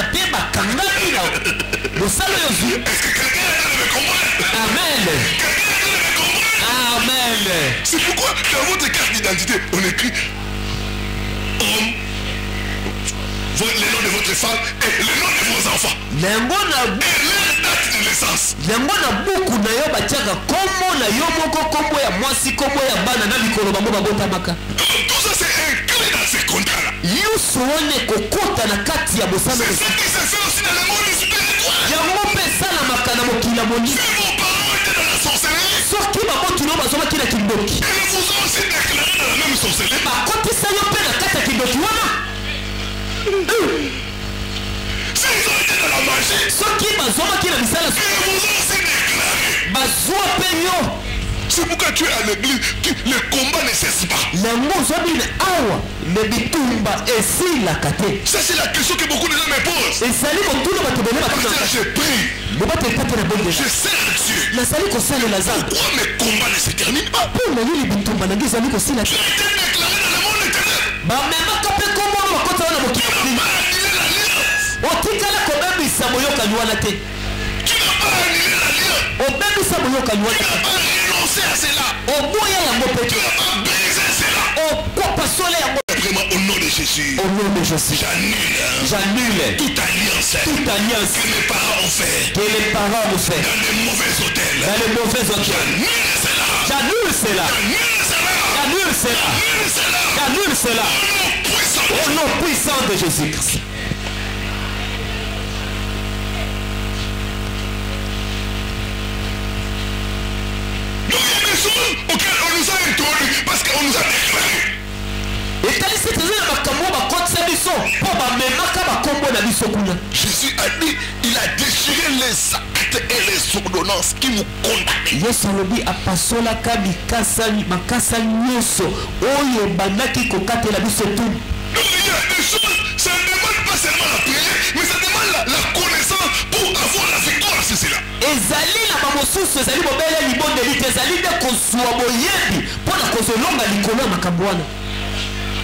mosala oyo ozwi. Est-ce que quelqu'un est en train de me comprendre? Amen. Quelqu'un est en train de me comprendre? Amen. C'est pourquoi dans votre carte d'identité, on écrit homme, le nom de votre femme et le nom de vos enfants. Et leur date de naissance. yango na buku na yo batiaka kombo na yo moko, kombo ya mwasi, kombo ya bana na likolo bango babotamaka. Tout ça c'est inclus dans ces contrats-là. nyonso wana ekokota na kati ya bosano. C'est ça qui se fait aussi dans le monde spirituel. yango mpe esalamaka na mokili ya molimo. Si vos parents étaient dans la sorcellerie, soki babotino bazomaki na kindoki, ils vous ont aussi déclaré dans la même sorcellerie. bakotisa yo mpe na kati ya kindoki wana. S'ils ont été dans la magie, soki bazomaki na misala, ils vous ont aussi déclaré. bazwa mpe yo. C'est pourquoi tu es à l'église, le combat ne cesse pas. yango ozobina awa me bitumba esilaka te. Ça c'est la question que beaucoup de gens me posent. ezali motuna bato bele Parce que bakona je prie, bobato etate na bonde je sers Dieu. nazali kosalela zamba Pourquoi mes combats ne se terminent pas? mpo na yeli bitumba nange ezali kosila Tu te. as été déclaré dans le monde éternel. bamemaka mpe kombono bakota wana Tu mokili n'as pas annulé l'alliance. otikala kobebisa boyokani wana te. Tu n'as pas annulé l'alliance. obebisa boyokani Tu wana n'as pas renoncé à cela. oboya yango mpe Tu te. n'as pas brisé cela. okopasole yango. Vraiment, au nom de Jésus, au nom de Jésus, j'annule toute alliance toute alliance que mes parents ont fait que les parents ont fait dans les mauvais hôtels. dans les mauvais hôtels. J'annule cela. J'annule cela. J'annule cela. J'annule cela. J'annule cela. Au nom puissant de Jésus-Christ. Donc il y a des choses auxquelles on nous a introduits parce qu'on nous a déclaré. etalisi tezali na makambo bakotisa biso mpo bamemaka bakombo na biso kuna. Jésus a dit, il a déchiré les actes et les ordonnances qui nous condamnaient. yesu alobi apasolaka makasa nyonso oyo ebandaki kokatela biso tu. Donc il y a des choses, ça ne demande pas seulement la prière, mais ça demande la connaissance pour avoir la victoire sur cela. ezali na bamosusu ezali bobele libondeli te, ezali nde kozwa boyebi mpo na kozolonga likolo ya makambo wana.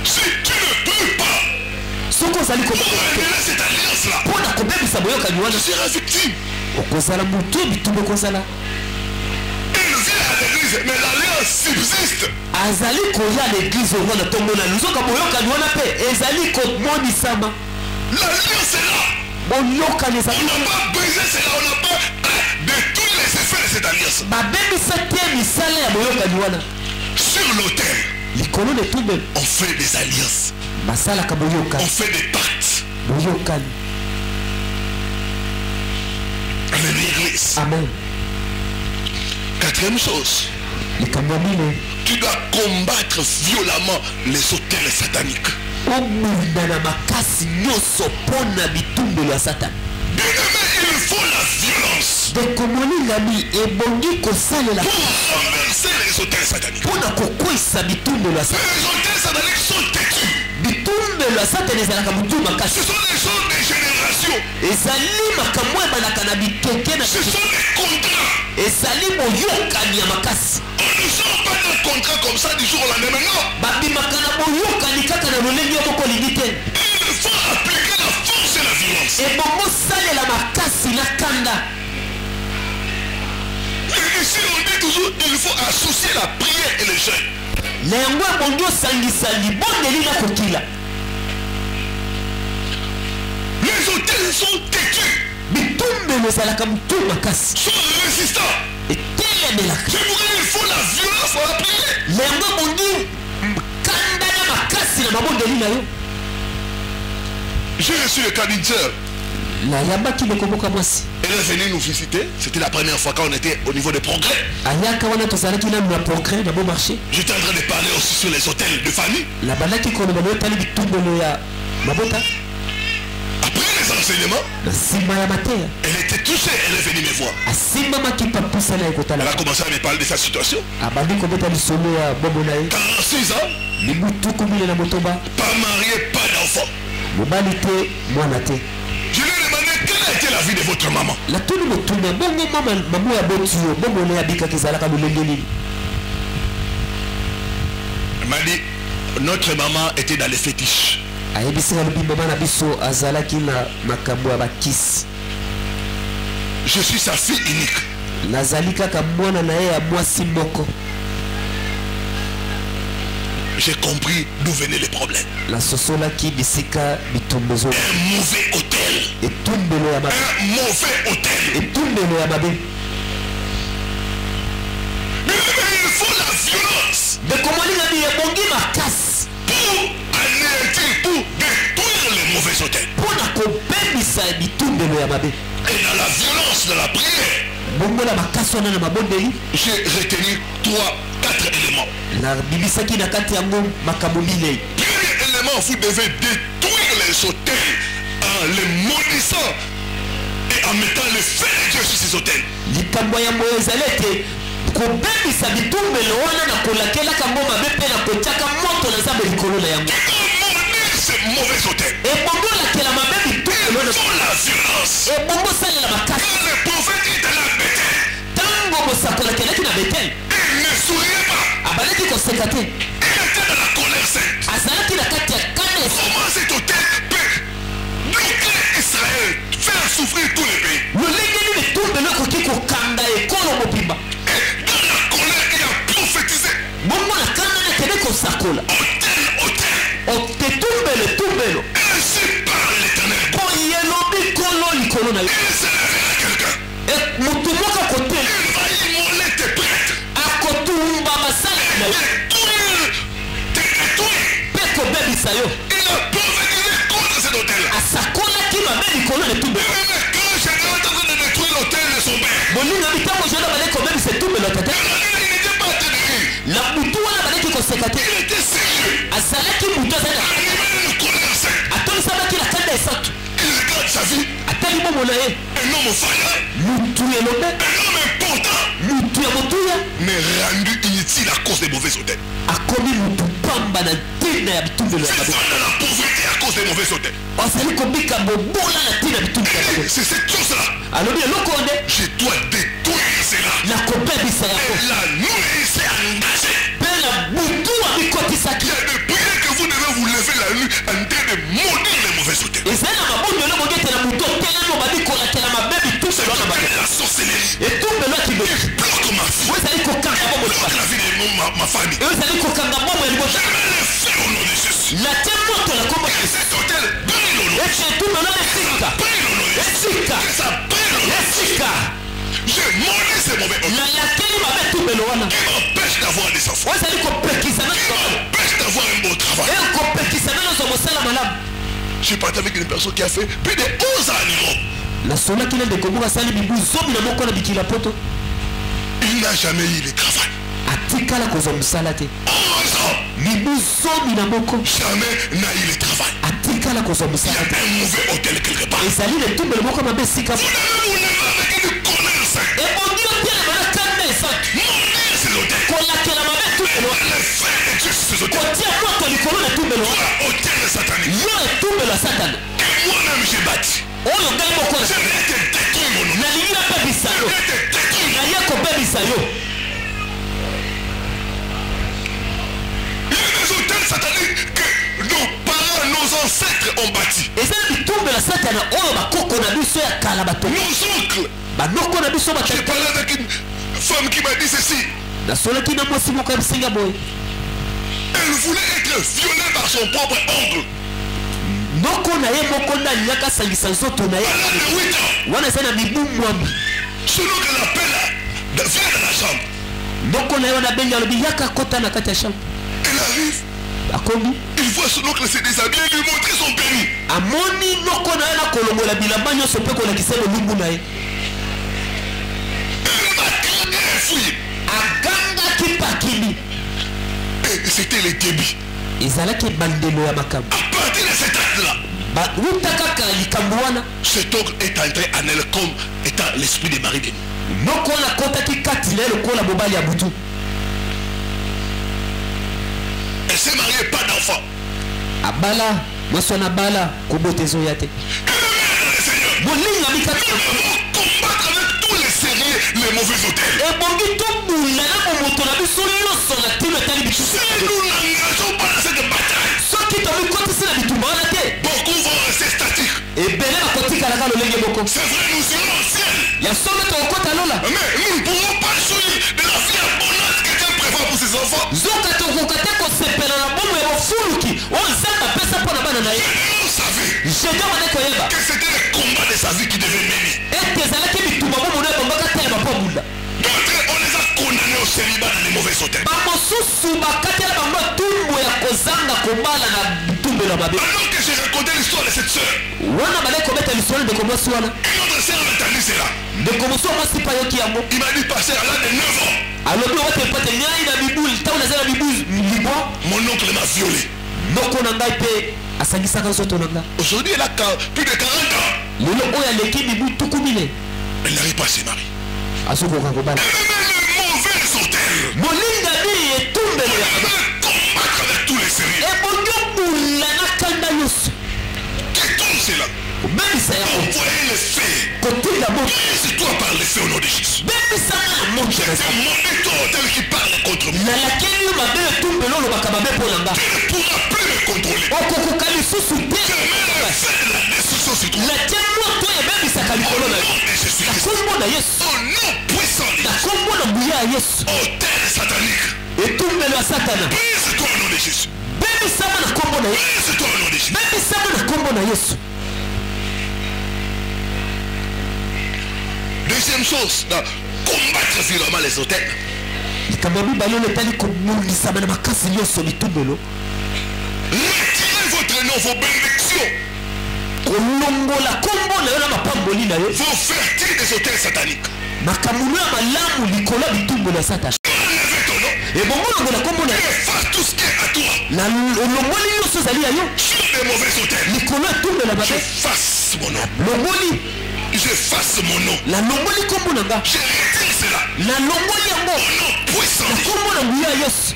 Si tu ne pries pas soki ozali pour annuler cette alliance-là, mpo na kobebisa boyokani wana, tu seras victime. okozala motu bitumba ekozala. Il vient à l'église, mais l'alliance subsiste. azali koya na eglize ongo na ntongo na luzoka boyokani wana mpe ezali komonisama. L'alliance est là. boyokani On ezali n'a pas brisé cela, on n'a pas détruit les effets de cette alliance. babebisa te misala ya boyokani wana. Sur l'autel, likolo na etumbelo on fait des alliances, basalaka on boyokani. fait des pactes. boyokani. Avec l'église. amen. Quatrième chose, likambo ya mine tu dois combattre violemment les autels sataniques. obunda na makasi nyonso mpo na bitumbelo ya satani. Bien-aimé, il faut la violence ndeko molingami ebongi kosalela pour renverser les autels sataniques. mpo na kokwisa bitumbelo ya satani. Les autels sataniques sont têtus. bitumbelo ya satani ezalaka butu makasi. Ce sont des choses de génération. ezali makambo ebandaka na bikeke na Ce sont des contrats. ezali boyokani ya makasi. On ne sort pas d'un contrat comme ça du jour au lendemain. Non. babimaka na boyokani kaka na lolenge yo moko olingi te. Il faut appliquer la force et la violence. ebongo salela makasi na kanda. Et ici on dit toujours il faut associer la prière et le jeûne. na yango ebongi osangisa libondeli na kokila. Les hôtels sont têtus, bitumbelo ezalaka butu makasi sont résistants. etelemelaka. C'est pourquoi il faut la violence pour la prière. na yango ebongi kanda na makasi na mabondeli na yo. J'ai reçu le cas d'une sœur. nayambaki ndeko mboka mwasi Elle est venue nous visiter. C'était la première fois quand on était au niveau des progrès. ayaka wana tozalaki nanu na progrès na bon marché. J'étais en train de parler aussi sur les hôtels de famille. nabandaki koloba na yo tali bitumbelo ya mabota. Après les enseignements, na nsima ya mateya elle était touchée. Elle est venue me voir. asimbamaki papusa na ye Elle kotala. a commencé à me parler de sa situation. abandi kobeta lisolo ya bobo na ye 46 ans, mibu tuku mine na motoba. pas marié, pas d'enfant. mobali te mwana te. Je lui ai demandé quelle a été la vie de votre maman. natuni motuna bongo mamo ya boti yo bongo na ye abikaki ezalaka lolenge nini. Elle m'a dit, notre maman était dans les fétiches. ayebisi alobi mama na biso azalaki na makambo ya bakisi. Je suis sa fille unique. nazali kaka mwana na ye ya mwasi moko. J'ai compris d'où venaient les problèmes. La sosola qui bisika bitumbezo. Un mauvais hôtel. Et tumbelo ya mabe. Un mauvais hôtel. Et tumbelo ya mabe. Mais il faut la violence. De comment il a dit bongi ma casse. Pour anéantir, pour détruire les mauvais hôtels. Pour na kobebisa bitumbelo ya mabe. Et dans la violence de la prière, bongo la makasi wana na mabondeli. J'ai retenu 3-4 éléments. La bibisaki na kati yango makambo minei. Premier élément, vous devez détruire les hôtels en les maudissant et en mettant le feu de Dieu sur ces hôtels. Likambo ya moyo ezali ete kobebisa bitumbelo wana na kolakelaka ngo mabe mpe na kotiaka moto na nzambe likolo na yango. Ces mauvais hôtels. Ebongo lakela mabe bitumbelo wana. Pour la violence. Ebongo salela makasi. Quand le prophète est allé à Bethel, tango mosakoli akelaki na Betel, il ne souriait pas. abalaki koseka te. Il était dans la colère sainte. azalaki na kati ya kane. Comment cet hôtel peut bloquer Israël, faire souffrir tous les pays? lolenge nini bitumbelo ekoki kokanga ekolo mobimba. Et dans la colère, il a prophétisé. bongo na kanda nakende kosakola. Etumbelo. Ainsi parle l'Éternel. Boyelobi kolo likolo na yo. Il se lèvera quelqu'un. Mutu moko akotela. Il va immoler tes prêtres. Akotumba masala na yo. Détruire. Pe kobebisa yo. Il a prophétisé contre cet hôtel. Asakolaki mabe likolo na etumbelo. Mais quand Général est en train de détruire l'hôtel de son père, bolinga bitango jona baleki kobebisa etumbelo tete. il n'était pas ténéré. na mutu wana baleki koseka te. Il était sérieux. azalaki mutu azali na Animé d'une colère sainte. atonisabaki na kanda esatu. Il regarde sa vie. atali bomo na ye. Un homme vaillant. mutu elobe. Un homme important. mutu ya motuya. Mais rendu inutile à cause des mauvais hôtels. akomi mutu pamba na ntina ya bitumbelo ya mabe. Vivant dans la pauvreté à cause des mauvais hôtels. azali kobika bobola na ntina ya bitumbelo ya mabe. C'est cette chose-là. alobi eloko nde Je dois détruire cela. na kobebisa yango. Et la nuit s'est engagée. mpe na butu Il abikotisaki. y a des prières que vous devez vous lever la nuit en train de maudire les mauvais hôtels. ezali na mabondelo bongi ete na butu otelemi obandi kolakela mabe bitumbelo na mabe. La sorcellerie. etumbelo ya kidoki. Bloque ma vie. oyo ezali kokanga bomo Bloque libala. la vie de ma famille. oyo ezali kokanga bomo ya libota. Je mets le feu au nom de Jésus. natie moto na kombo Que cet hôtel brûle au nom de ete etumbelo na esika. brûle au nom de Jésus. esika. Que ça brûle au nom de Jésus. esika. Je maudis ces mauvais hôtels. nalakeli mabe etumbelo wana. Qui m'empêche d'avoir des enfants. oyo ezali kopekisa Qui m'empêche d'avoir un bon travail. eyo kopekisa nyonso mosala malamu. Je partais avec une personne qui a fait plus de 11 ans en Europe. nasolaki na ndeko moko asali mibu zomi na moko na bikila poto. Il n'a jamais eu le travail. atikala kozwa mosala te. 11 ans. mibu zomi na moko Jamais n'a eu le travail. atikala kozwa Il y mosala a te. un mauvais hôtel quelque part. ezali na etumbelo moko mabe esika. Vous devez vous lever avec une colère sainte. ebongi otelema na kanda esatu. Maudire ces hôtels. kolakela mabe etumbelo wana. Le feu de Dieu sur ces hôtels. kotia moto likolo na etumbelo wana. Toi, hôtel satanique. yo etumbelo ya satana Que moi-même j'ai bâti. oyo ngai moko Je vais te détruire mon nom. nalingi napebisa Je yo. vais te détruire. naye kobebisa yo. Il y a des hôtels sataniques que nos parents, nos ancêtres ont bâtis. eza na bitumbelo ya satana oyo bakoko na biso ya kala batongi. Nos oncles. banoko na biso J'ai batata. parlé avec une femme qui m'a dit ceci. nasolaki na mwasi moko ya bisenga boye. Elle voulait être violée par son propre oncle. noko na ye moko nde alingaka asangisa nzoto na ye. À l'âge de 8 ans. wana eza na mibu mwambi. Selon que l'appelle, vient dans la chambre. noko na ye wana abengi alobi yaka kota na kati ya chambre. Elle arrive. akomi Il voit son oncle se déshabiller, lui montrer son pénis. amoni noko na ye na kolongola bilamba nyonso mpe kolakisa molumbu na ye. Elle va crier et fouiller. agangaki pakili. Et c'était le début. ezalaki ebandelo ya makambo. À partir de cet acte-là, bauta kaka likambo wana. cet oncle est entré en elle comme étant l'esprit de Marie de nous. noko wana akotaki kati na ye lokola mobali ya butu. Elle s'est mariée, pas d'enfant. abala mwasi wana abala kobota ezoya te. molingami kaka Nous devons combattre avec tous les sérieux les mauvais hôtels. ebongi tobunda na bomoto na biso nyonso na ntino etali Si bitu. nous n'engageons pas dans cette bataille, soki tomikotisi na bitumba wana te beaucoup vont rester statiques. ebele bakotikalaka lolenge moko. C'est vrai, nous irons au ciel. ya solo tokota lola Mais nous ne pourrons pas jouir de la vie abondante que Dieu prévoit pour ses enfants. zoka tokokata kosepela na bomo ya bofuluki oyo nzambe apesa mpo na bana na ye Gédéon savait Gédéon ane koyeba que c'était le combat de sa vie qui devait mener. ete ezalaki bitumba bomo no ebombaka telema mpo bunda D'autres, on les a condamnés au célibat dans les mauvais hôtels. bamosusu bakatela bango tumbu ya kozanga kobala na bitumbelo mabe Alors que j'ai raconté l'histoire de cette sœur, wana balai kobeta lisolo ndeko mwasi wana une autre sœur a entendu cela. ndeko mosu wa mwasi pa yoki yango Il m'a dit, pasteur, à l'âge de 9 ans, alobi ote pote ngai na bibuli ntango naza na bibuli libwa mon oncle m'a violé. noko na ngai mpe asangisaka nzoto na ngai Aujourd'hui, elle a plus de 40 ans. lelo oyo aleki mibu tuku mine Elle n'arrive pas à se marier. azokoka kobala Elle met le mauvais hôtel. molingani etumbelo ya Elle veut combattre avec tous les sérieux. ebongi obula na kanda nyonso Quittons cela. obebisa yango Envoyez les faits. kotinda moto C'est toi par les faits au nom de Jésus. bebisanga na moto J'ai demandé ton hôtel qui parle contre moi. nalakeli yo mabe etumbelo olobaka mabe mpo na nga Tu ne pourras plus me contrôler. okokoka lisusu te Je mets le fait de la destruction sur toi. natia moto oyo ebebisaka Au likolo na nom yo de Jésus na Christ. kombo na yesu Au nom puissant de na Jésus. kombo na nguya ya yesu Hôtel satanique. etumbelo ya satana Brise-toi au nom de Jésus. bebisama na kombo na yesu Brise-toi au nom de Jésus. bebisama na kombo na yesu Deuxième chose, combattre violemment les hôtels. likambo ya mibale oyo etali komulisama na makasi nyonso bitumbelo Retirez votre nom, vos bénédictions, kolongola kombo na yo na mapamboli na yo vos fertiles des hôtels sataniques. makambo ya malamu likolo ya bitumbelo ya satana Enlevez ton nom. ebongolongola kombo na yo Efface tout ce qui est à toi. na olongoli nyonso ezali ya yo Sur les mauvais hôtels. likolo etumbelo ya mabe J'efface mon nom. longoli J'efface mon nom. na longoli kombo na nga Je retire cela. na longoli yango Au nom puissant na de Jésus. kombo na nguya ya yesu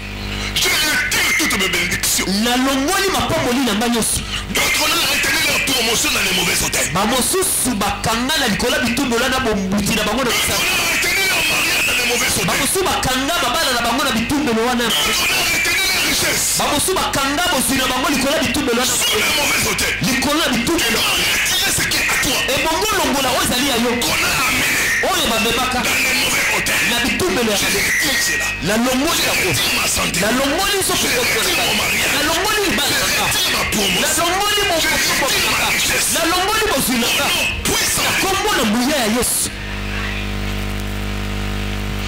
Je retire toutes mes bénédictions. na longoli mapamboli na nga nyonso D'autres ont retenu leur promotion dans les mauvais hôtels. bamosusu bakanga na likolo ya bitumbelo na bombuti na bango na D'autres bisaka ont retenu leur mariage dans les mauvais hôtels. bamosusu bakanga babana na bango na bitumbelo wana D'autres ont retenu leur richesse bamosusu bakanga bozwi na bango likolo ya bitumbelo wana sur les mauvais hôtels. likolo ya Tu bitumbelo dois retirer ce qui est à toi. ebongo longola oyo ezali ya yo Qu'on a amené oyo bamemaka dans les mauvais hôtels. na bitumbelo ya Je retire cela. na longoli Je yango retire ma santé. na longoli nzoto Je retire mon mariage. na longoli libala Je na nga retire ma na promotion. longoli Je mokoso retire ma na richesse. na longoli bozwi na Au nga nom puissant. kombo na nguya ya yesu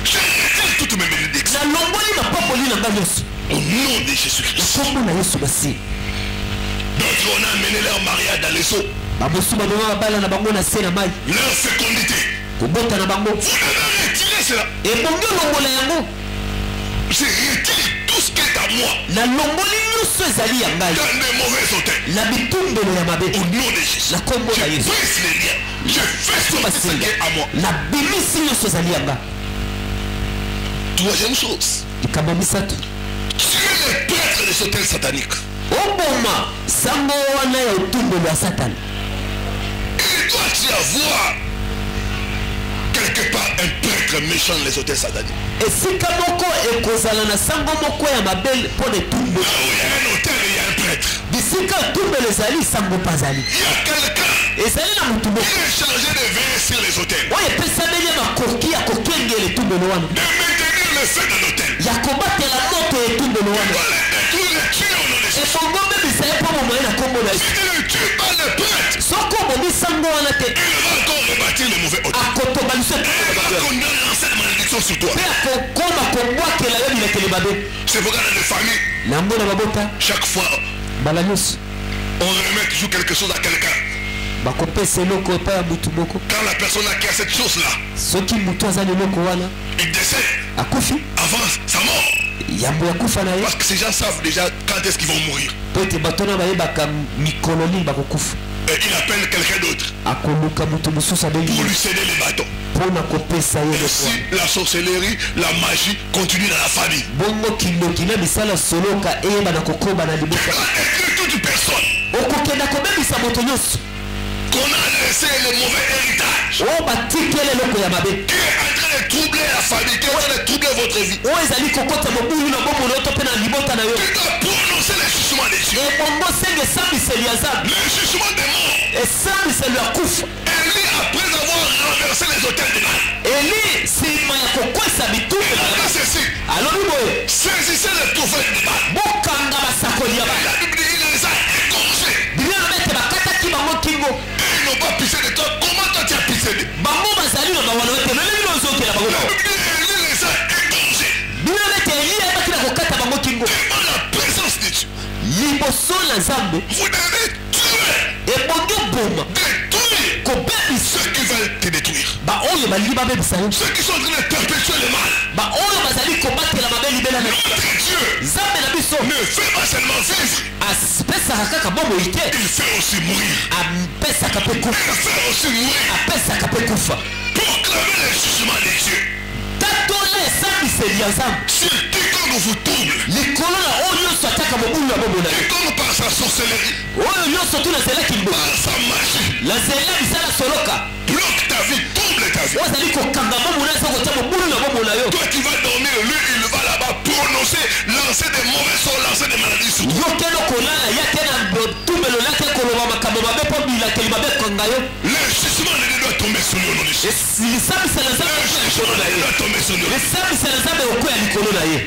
Je retire toutes mes bénédictions. na longoli mapamboli na nga nyonso Au nom de na Jésus-Christ. kombo na yesu basi D'autres on a amené leur mariage dans les eaux. bamosusu babema babala na bango na se na mai Leur fécondité. kobota na bango Vous devez retirer cela. ebongi olongola yango Je retire tout ce qui est à moi na longoli nyonso ezali ya ngai dans les mauvais hôtels. na bitumbelo ya mabe Au nom de Jésus. na kombo na Je yesu brise les liens. Je fais tout ce qui est à moi. na bimisi nyonso ezali ya nga Troisième chose. likambo misato Tuer les prêtres des hôtels sataniques. oboma sango wana ya etumbelo ya satana Il doit y avoir quelque part un prêtre méchant dans les hôtels sataniques. esika moko ekozala na sango moko ya mabe mpo na etumbelo Là où il y a un hôtel, il y a un prêtre. bisika etumbelo ezali sango mpo azali Il y a quelqu'un ezali na motu moko qui est chargé de veiller sur les hôtels. oyo epesameli makoki ya kokengela etumbelo wana De maintenir le feu dans l'hôtel. ya kobatela moto ya etumbelo wana Doit les détruire, les tuer au nom de Jésus. ebongo bebisa ye mpo bomoi na kombo na Si yesu tu ne tues pas le prêtre, soki obomi sango wana te il va encore rebâtir les mauvais hôtels. akotoba liso Et il va condamner cette malédiction sur toi. mpe akokoma kobwakela yo bilekeli mabe C'est pourquoi dans les familles, na mbo na babota chaque fois, mbala nyonso on remet toujours quelque chose à quelqu'un. bakopesa eloko epai ya mutu moko Quand la personne qui a cette chose-là, soki mutu aza na eloko wana il décède akufi avant sa mort. yambo ya kufa na ye Parce que ces gens savent déjà quand est-ce qu'ils vont mourir. po ete bato wana bayebaka mikolo nini bakokufa Et il appelle quelqu'un d'autre akoluka mutu mosusu abengi pour lui céder les bâtons. mpona kopesa ye Et eloko si wana la sorcellerie, la magie continue dans la famille. bongo kindoki na misala soloka eyeba na kokoba na libota Quand écrit toute personne okokenda kobebisa moto nyonso qu'on a laissé le mauvais héritage, oyo batikeli eloko ya mabe qui est en train de troubler la famille, qui est en train de troubler votre vie, oyo ezali kokota mobulu na bomoi oyo to mpe na libota na yo tu dois prononcer le jugement des cieux, ebongo senga esambiseli ya nzambe le jugement des morts. esambiseli ya kufa Élie, après avoir renversé les hôtels de Eli sima ya kokwesa bitume Il a dit ceci. alobi boye Saisissez les prophètes de Baal. bokanga basakoli ya La Bala Bible dit il les a égorgés. biblia lobi ete bakataki bango kingo Ils n'ont pas pissé de toi. Comment toi tu as pissé de bango bazali na bawalo ete loleli lozokela bango La Bible dit il les a égorgés. biblia lobi ete Eli ayebaki na kokata bango kingo Devant la présence de Dieu. liboso na nzambe Vous devez tuer, ebongi boma détruire kobebisa ceux qui veulent te détruire. baoyo balingi babebisa yo Ceux qui sont en train de perpétuer le mal. baoyo bazali kobatela mabe libela na Notre Dieu nzambe na biso ne fait pas seulement vivre, apesaka kaka bomoi te il fait aussi mourir. apesaka mpe Il kufa fait aussi mourir. apesaka mpe kufa Proclamez le jugement de Dieu. tatola esambiseli ya nzambe Sur quiconque vous trouble, likolo na oyo nyonso ataka mobulu ya bomoi na yo quiconque par sa sorcellerie, oyo nyonso tu nazelaki mbo par sa magie, nazela misala soloka bloque ta vie, trouble ta vie. oyo azali kokanga bomoi na eza kotia mobulu na bomoi na yo Toi qui vas dormir, lui, il va là-bas prononcer, lancer des mauvais sorts, lancer des maladies sur toi. yo keno kolala ya te na botumelo lake koloba makambo mabe mpo bilakeli mabe ekanga yo Le jugement de Dieu doit tomber sur lui au nom de Jésus. lisambisela nzambe Le ekoya jugement likolo de na Dieu ye doit tomber sur lui. lisambisela nzambe ekoya likolo na ye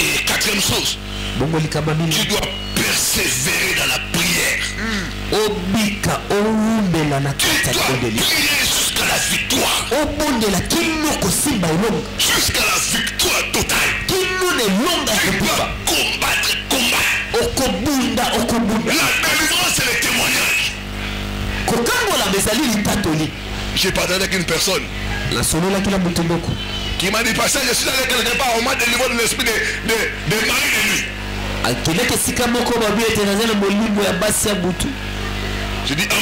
Et quatrième chose, bongo likambo tu mingi dois persévérer dans la prière. obika owumbela na Tu kati ya dois bondeli prier jusqu'à la victoire. obondela kino kosimba elonga Jusqu'à la victoire totale. kino na elonga ya Tu kobuka dois combattre. okobunda okobunda La délivrance, c'est le témoignage. kokambolama ezali litatoli J'ai parlé avec une personne nasololaki na moto moko qui m'a dit, pasteur, je suis allé quelque part, on m'a délivré de l'esprit de mari de nuit. akendeki esika moko babi ete naza na molimo ya basi ya butu J'ai dit, ah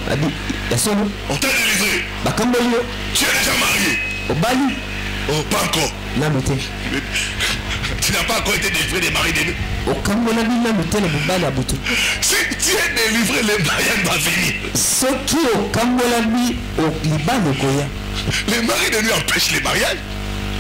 bon, abi ya solo on t'a délivré. bakamboli yo Tu es déjà marié. obali Oh, pas encore. nanu te Tu n'as pas encore été délivré des maris de nuit. okambolami nanu te na mobali ya butu Si tu es délivré, le mariage va venir. soki okambolami libala ekoya Les maris de nuit empêchent les mariages.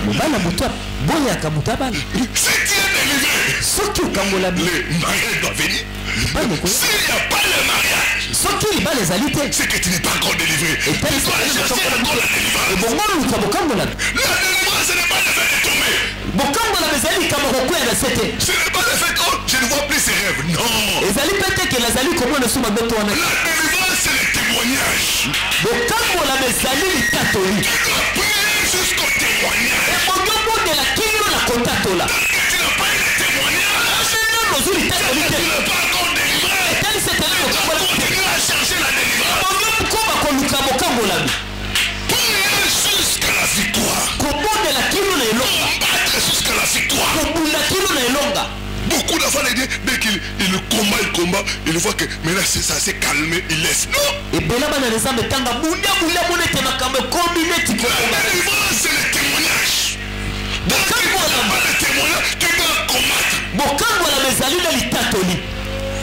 mobali ya butu boyaka moto abala Si tu es délivré, soki okambolami le mariage doit venir. libala ekoya S'il n'y a pas le mariage, soki libala ezali te c'est que tu n'es pas encore délivré. Tu dois chercher encore la délivrance. ebongoluka bokambolami La délivrance, ce n'est pas le fait de tomber. bokambolami ezali likambo kokwea na se te Ce n'est pas le fait, oh, je ne vois plus ces rêves. Non. ezali mpe teke nazali komona so mabeto wana La délivrance, c'est le témoignage. bokambolami ezali litatoli Tu dois prier jusqu'au témoignage. ebongi obondela kino na kotatola Et tu n'as pas eu le témoignage. nano ozwi litatoli Tu te n'es pas encore délivré. etalisi eteli Tu dois bokambolami te continuer à chercher la délivrance. ebongi koba koluka bokambolami Prier jusqu'à la victoire. kobondela kino na elonga Combattre jusqu'à la victoire. kobunda kino na elonga Beaucoup d'enfants, dès qu'il combat, il voit que maintenant ça s'est calmé, il laisse. Non. ebela bana na nzambe ntanga bulia mona ete makambo ekomi neti La kokoma délivrance, c'est le témoignage. Donc, tu n'as pas le témoignage, tu dois combattre. bokambolami ezali na litatoli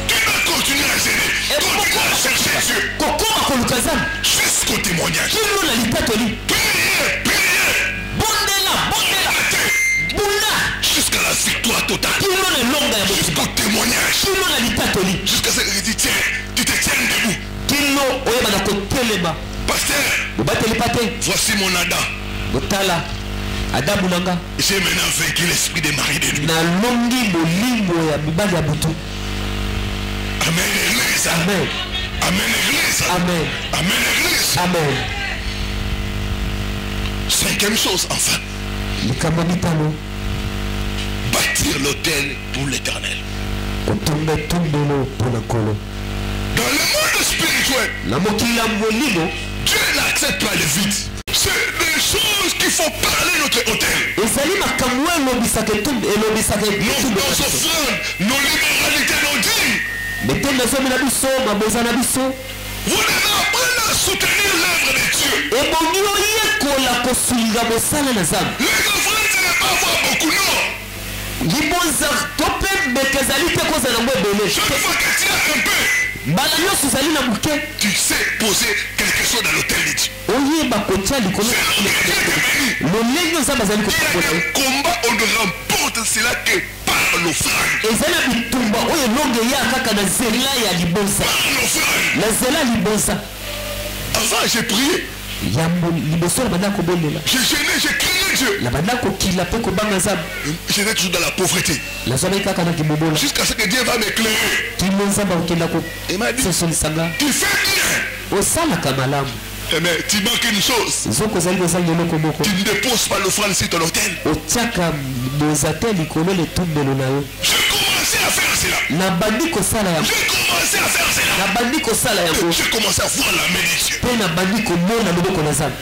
Tu dois continuer à gérer. Continuer à chercher Dieu. kokoma koluka nzambe Jusqu'au témoignage. kino na litatoli Priez. bondela Combattez. bunda Jusqu'à la victoire totale. kino na elonga ya botima Jusqu'au témoignage. kino na litatoli Jusqu'à ce que tu tiens. Tu te tiens debout. kino oyeba na kotelema Pasteur, bobateli pa te voici mon Adam. botala adabu na nga J'ai maintenant vaincu l'esprit des maris de nuit. nalongi molimo ya mibali ya butu Amen, l'église. amen Amen, l'église. amen Amen, l'église. amen Cinquième chose, enfin. likambo mitano Bâtir l'autel pour l'éternel. kotonga etumbelo mpo na nkolo Dans le monde spirituel, na mokili ya molimo Dieu n'accepte pas le vide. C'est des choses qu'il faut parler notre autel. ezali makambo elobisaka Nos offrandes, nos libéralités, nos dîmes. mete nazomi na biso maboza na biso Vous devez apprendre à soutenir l'œuvre de Dieu. ebongi oyekola kosunga mosala na nzambe Les offrandes, ce n'est pas avoir beaucoup, non. libonza to mpe mbeka ezali te kozala ngo ebele Chaque fois que tu as un peu, mbala nyonso ezali na moke tu sais poser quelque chose dans l'autel de Dieu. oyeba kotia likolo C'est là que Dieu te bénit. lolenge nzambe azali Il y a kokombola des combats, on ne remporte cela que par par l'offrande. ezala bitumba oyo elonge ya kaka na nzela ya libosa Par l'offrande. na nzela ya libosa Avant, j'ai prié. ya liboso na banda kobolela J'ai gêné, j'ai crié Dieu. na banda kokila mpe kobanga nzambe J'étais toujours dans la pauvreté. nazwamaki kaka na kibobola Jusqu'à ce que Dieu va m'éclairer. kino nzambe akokenda Il m'a dit, kososolisanga tu fais bien. osalaka malamu Mais tu manques une chose. nzoko ozali kozanga eloko moko Tu ne déposes pas l'offrande sur ton hôtel. otiaka boza te likolo letumbelo na yo J'ai commencé à faire cela. nabandi kosala yango J'ai commencé à faire cela. nabandi kosala yango J'ai commencé à voir la main de Dieu. mpe nabandi komona loboko na nzambe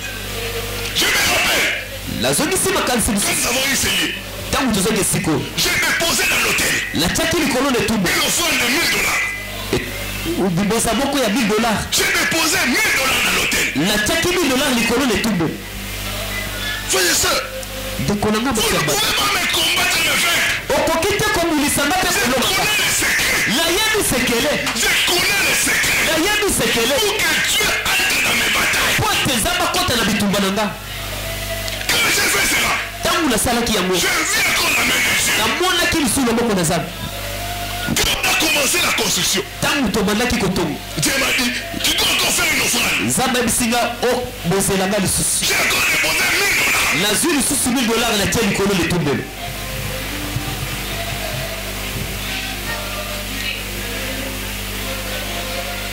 Je me rappelle, nazongisi makanisi quand lisusu nous avons essayé, ntango tozongi esiko j'ai déposé dans l'hôtel natiaki likolo letumbe une offrande de $1000. libosa moko ya $1000 J'ai déposé $1000 dans l'hôtel. natiaki $1000 likolo letumbe Frères et sœurs, ndeko na nga vous ne mosamba pouvez pas me combattre et me vaincre. okoki te komulisanga mpe Je kolobaka connais les secrets. nayebi sekele Je connais les secrets. nayebi sekele Pour que Dieu entre dans mes batailles. po ete eza bakota na bitumba na nga Quand j'ai fait cela, ntango nasalaki yango je vis encore la main de Dieu. namonaki lisusu loboko na nzambe Quand on a commencé la construction, ntango tobandaki kotonga Dieu m'a dit, tu dois encore faire une offrande. nzambe ayebisinga obozelanga lisusu J'ai encore déposé $1000. nazwi lisusu $1000 natia likolo letumbelo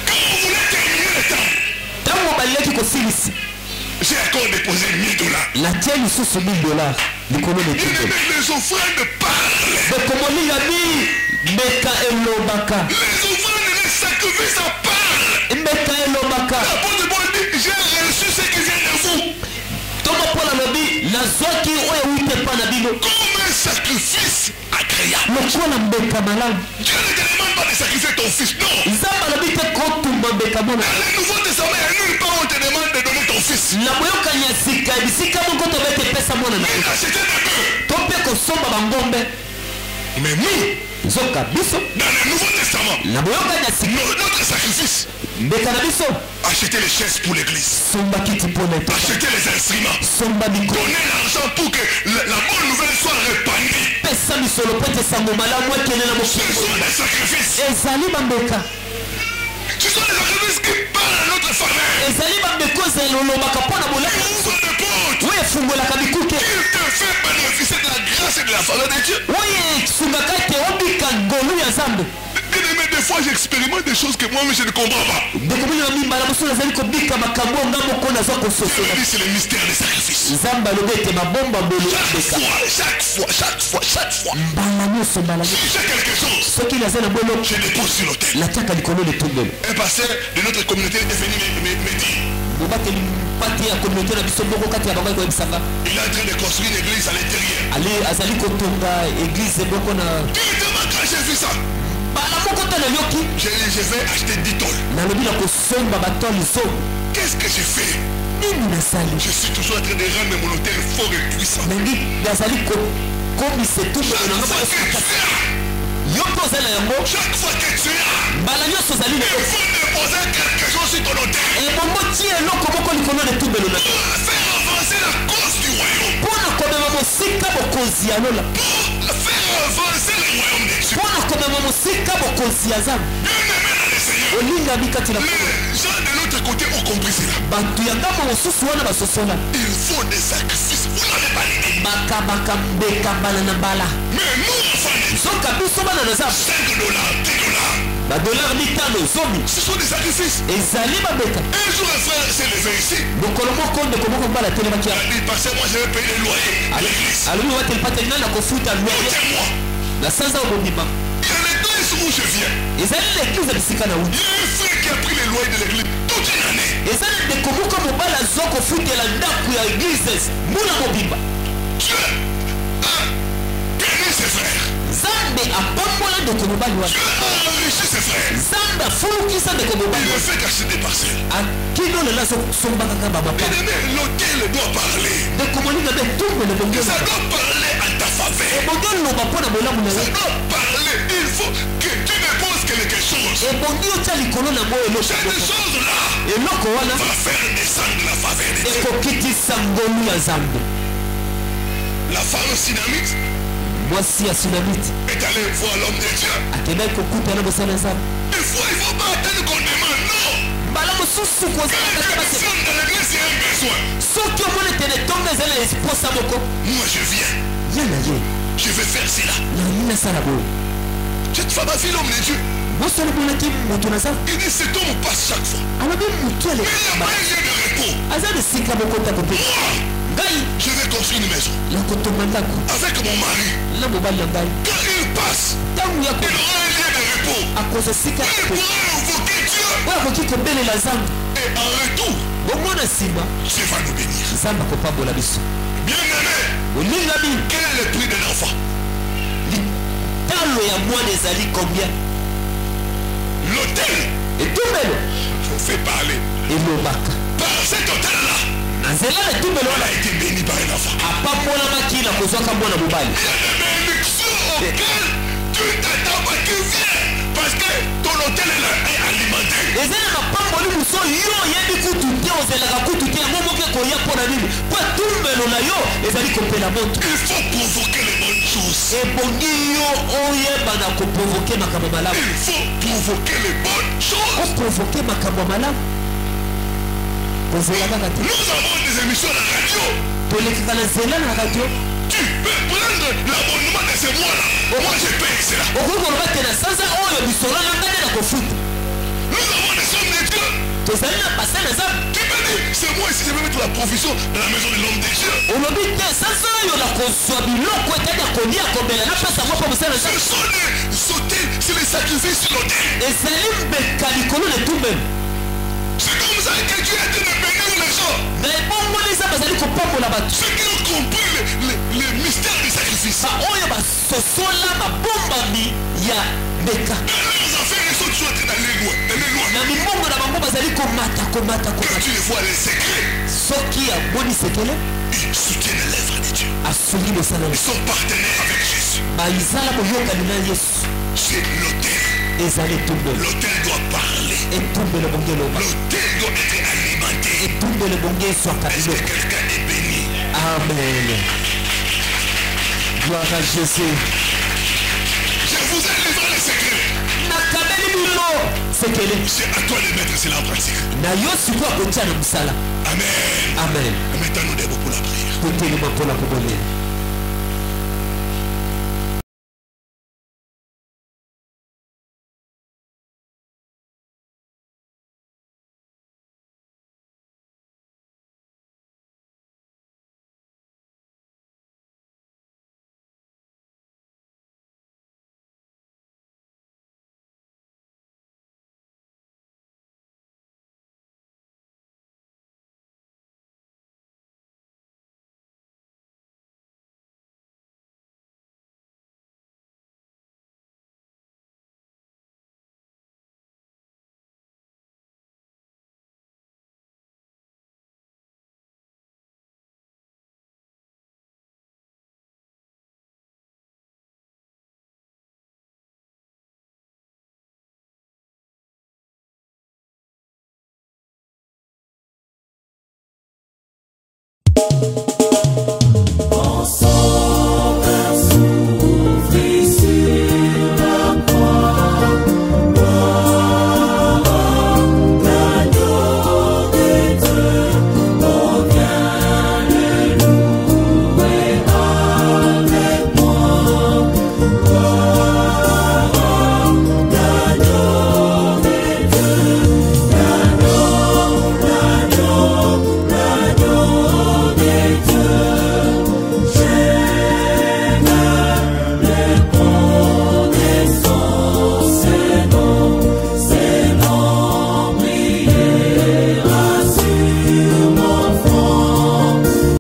Quand on voulait terminer le temps, ntango baleki kosilisi j'ai encore déposé $1000. natia lisusu $1000 likolo Bien letumbelo aimé, les offrandes parlent. bekomolinga meka elobaka Les offrandes et les sacrifices en parlent. meka elobaka L'apôtre Paul dit, j'ai reçu ce qui vient de vous. ntongo mpola alobi nazwaki oyo euti epa na bino Comme un sacrifice agréable. lokola mbeka malamu Dieu ne te demande pas de sacrifier ton fils. Non. nzambe alobi te kotumba mbeka mona Dans le Nouveau Testament, il y a nulle part où on te demande de donner ton fils. na boyokani ya sika bisika moko toba ete epesa mwana na Il yo a acheté des bœufs. to mpe kosomba bangombe Mais nous, nzoka biso dans le Nouveau Testament, na boyokani ya sika notre sacrifice, mbeka na biso acheter les chaises pour l'église, somba kiti mpona eto acheter les instruments, somba mikolo donner l'argent pour que la bonne nouvelle soit répandue. pesa misolo po ete sango malamu ekende na Ce mokili sont des sacrifices. ezali bambeka Ce sont des sacrifices qui parlent à notre faveur. ezali bambeka ozali olobaka mpo na bolamu Ils sont des portes. oyo efungolaka bikuke Il te fait bénéficier de la grâce et de la faveur de Dieu. oyo esungaka ete obika ngolu ya nzambe Bien aimé, des fois j'expérimente des choses que moi-même je ne comprends pas. ndekomina mimbala mosusu nazali kobika makambo nga moko nazwa Dieu kososola me dit c'est le mystère des sacrifices. nzambe alobi ete babomba mbelo Chaque ebeka fois. mbala nyonso mbala nyonso Si j'ai quelque chose, soki naza na bolo je dépose sur l'autel. natiaka likolo letumbelo Un pasteur de notre communauté est venu me dit, mobateli mpati ya kominauté na biso moko kati ya bango koyebisanga il est en train de construire une église à l'intérieur. azali kotonga eglize moko na Directement quand j'ai vu ça, mbala moko te nayoki j'ai dit je vais acheter 10 tonnes. nalobi na kosomba batole zomi Qu'est-ce que j'ai fait? nini nasali Je suis toujours en train de rendre mon hôtel fort et puissant. nangi nazali komisa etumbelo nanga Chaque fois que tu as, yo mpe oza na yango chaque fois que tu as, mbala nyonso ozali na il faut déposer quelque chose sur ton hôtel. ebongo tie eloko moko likolo letumbelo na Pour faire avancer la cause du royaume. mpona komema mosika bokonzi ya lola Pour faire avancer le royaume de Dieu. mpona komema mosika bokonzi ya nzambe Bien aimé dans le Seigneur. olingami kati na Les gens de l'autre côté ont compris cela. bato ya ngambo mosusu wana basosola Il faut des sacrifices. Vous n'avez pas l'idée. bakabaka mbeka mbala na mbala Mais nous, enfants de Dieu, zoka biso bana na nzambe $5, $10, badolare mitano zomi ce sont des sacrifices. ezali babeka Un jour, un frère s'est levé ici. mokolo moko ndeko moko mbala atelemaki Il a dit, pasteur, moi je vais payer le loyer à l'église. alobi wateli pateli nani nakofuta loyer Comptez-moi. na sanza obondima Il y a l'église où je viens. ezali na eglize ya bisika na Il wuti y a un frère qui a pris le loyer de l'église toute une année. eza na ndeko moko mobala azwa kofutela ndako ya eglize mbula mobimba Dieu a béni ses frères. nzambe apambola ndeko mobali wana Dieu a enrichi ses frères. nzambe afulukisa ndeko mobali Il ne wana fait qu'acheter des parcelles. akino lelo azosomba kaka Bien bamapa aimé, l'hôtel doit parler. ndeko moninga mpe tumbele bongo Ça doit parler à ta faveur. ebongi oloba mpo na bolamu na Ça yo doit parler. Il faut que tu me poses quelque chose. ebongi otya likolo na ngo eloko Cette moko. chose-là eloko wana va faire descendre la faveur de Dieu. ekokitisa ngolu ya nzambe La femme synamite, mwasi ya Sunamite est allé voir l'homme de Dieu. akendaki kokutana mosala nzambe. Des fois, il ne faut pas attendre qu'on demande. Non. mbala mosusu kozala Quand kati la base personne dans l'église a un besoin, soki omoni tene ntongo ezali na esposa moko moi je viens. ye na ye Je vais faire cela. nani nasala boye Cette femme a vu l'homme de Dieu. mosala emonaki moto na nzambe Il dit cet homme passe chaque fois. alobi motu Mais il n'y a pas un lieu de repos. aza na esika moko tako mpe Moi, ngai je vais construire une maison nakotonga ndako avec mon mari. na mobali na ngai Quand il passe, ntango ya il aura un lieu de repos. akozwa esika Il pourra invoquer Dieu. oyo akoki kobelela nzambe Et en retour, bomona nsima Dieu va nous bénir. nzambe akopambola biso Bien aimé, olingami quel est le prix de l'enfant? talo ya mwana ezali combien L'hôtel etumbelo vous fait parler. elobaka Par cet hôtel-là, na nzela na etumbelo on wana a été béni par un enfant. apambolamaki na kozwaka mwana mobali Il y a des bénédictions auxquelles tu t'attends pas qu'ils viennent. Parce que ton hôtel est alimenté. eza na mapamboli mosu yo oyebi kutu te ozelaka kutu te yango moke koya mpo na nini mpo etumbelo na yo ezali kopela moto Il faut provoquer les bonnes choses. ebongi yo oyeba na koprovoke makambo malamu Il faut provoquer les bonnes choses. oprovoke makambo malamu kozela kaka te Nous avons des émissions à la radio. tolekaka na nzela na radio Tu peux prendre l'abonnement de ce mois-là. Moi, je paye cela. okoki koloba te na sanza oyo bisolo na ngane na kofuta Nous avons des sommes de Dieu. tozali na base na nzambe Tu peux dire, c'est moi ici, je vais mettre la provision dans la maison de l'homme de Dieu. olobi te sanza oyo na kozwa biloko etali ya kolia komela napesa ngo mpo mosala Ce nzambe sont les sautés, c'est les sacrifices sur l'autel. ezali mbeka likolo na etumbelo C'est comme ça que Dieu est en train de bénir les gens. na ebongoli nzambe azali kopambola bato Ceux qui ont compris le mystère du sacrifice. baoyo basosola mabombami ya mbeka Et leurs affaires, ils sont toujours en train d'aller loin. na mimongo na bango bazali komata komata Quand komata tu les vois les secrets, soki aboni sekele ils soutiennent l'œuvre de Dieu. asungi mosala Ils sont partenaires avec Jésus. bazala boyokani na yesu C'est l'autel. ezali etumbelo L'autel doit parler. etumbelo bongi eloba L'autel doit être alimenté. etumbelo bongi ezwaka Est-ce que biloko quelqu'un est béni? amen gloire à jésus Je vous ai livré les secrets. nakabeli bilo sekele C'est à toi de mettre cela en pratique. na yo sikoyo akotia na mosala Amen. amen Mettons-nous debout pour la prière. totelema mpona kobolela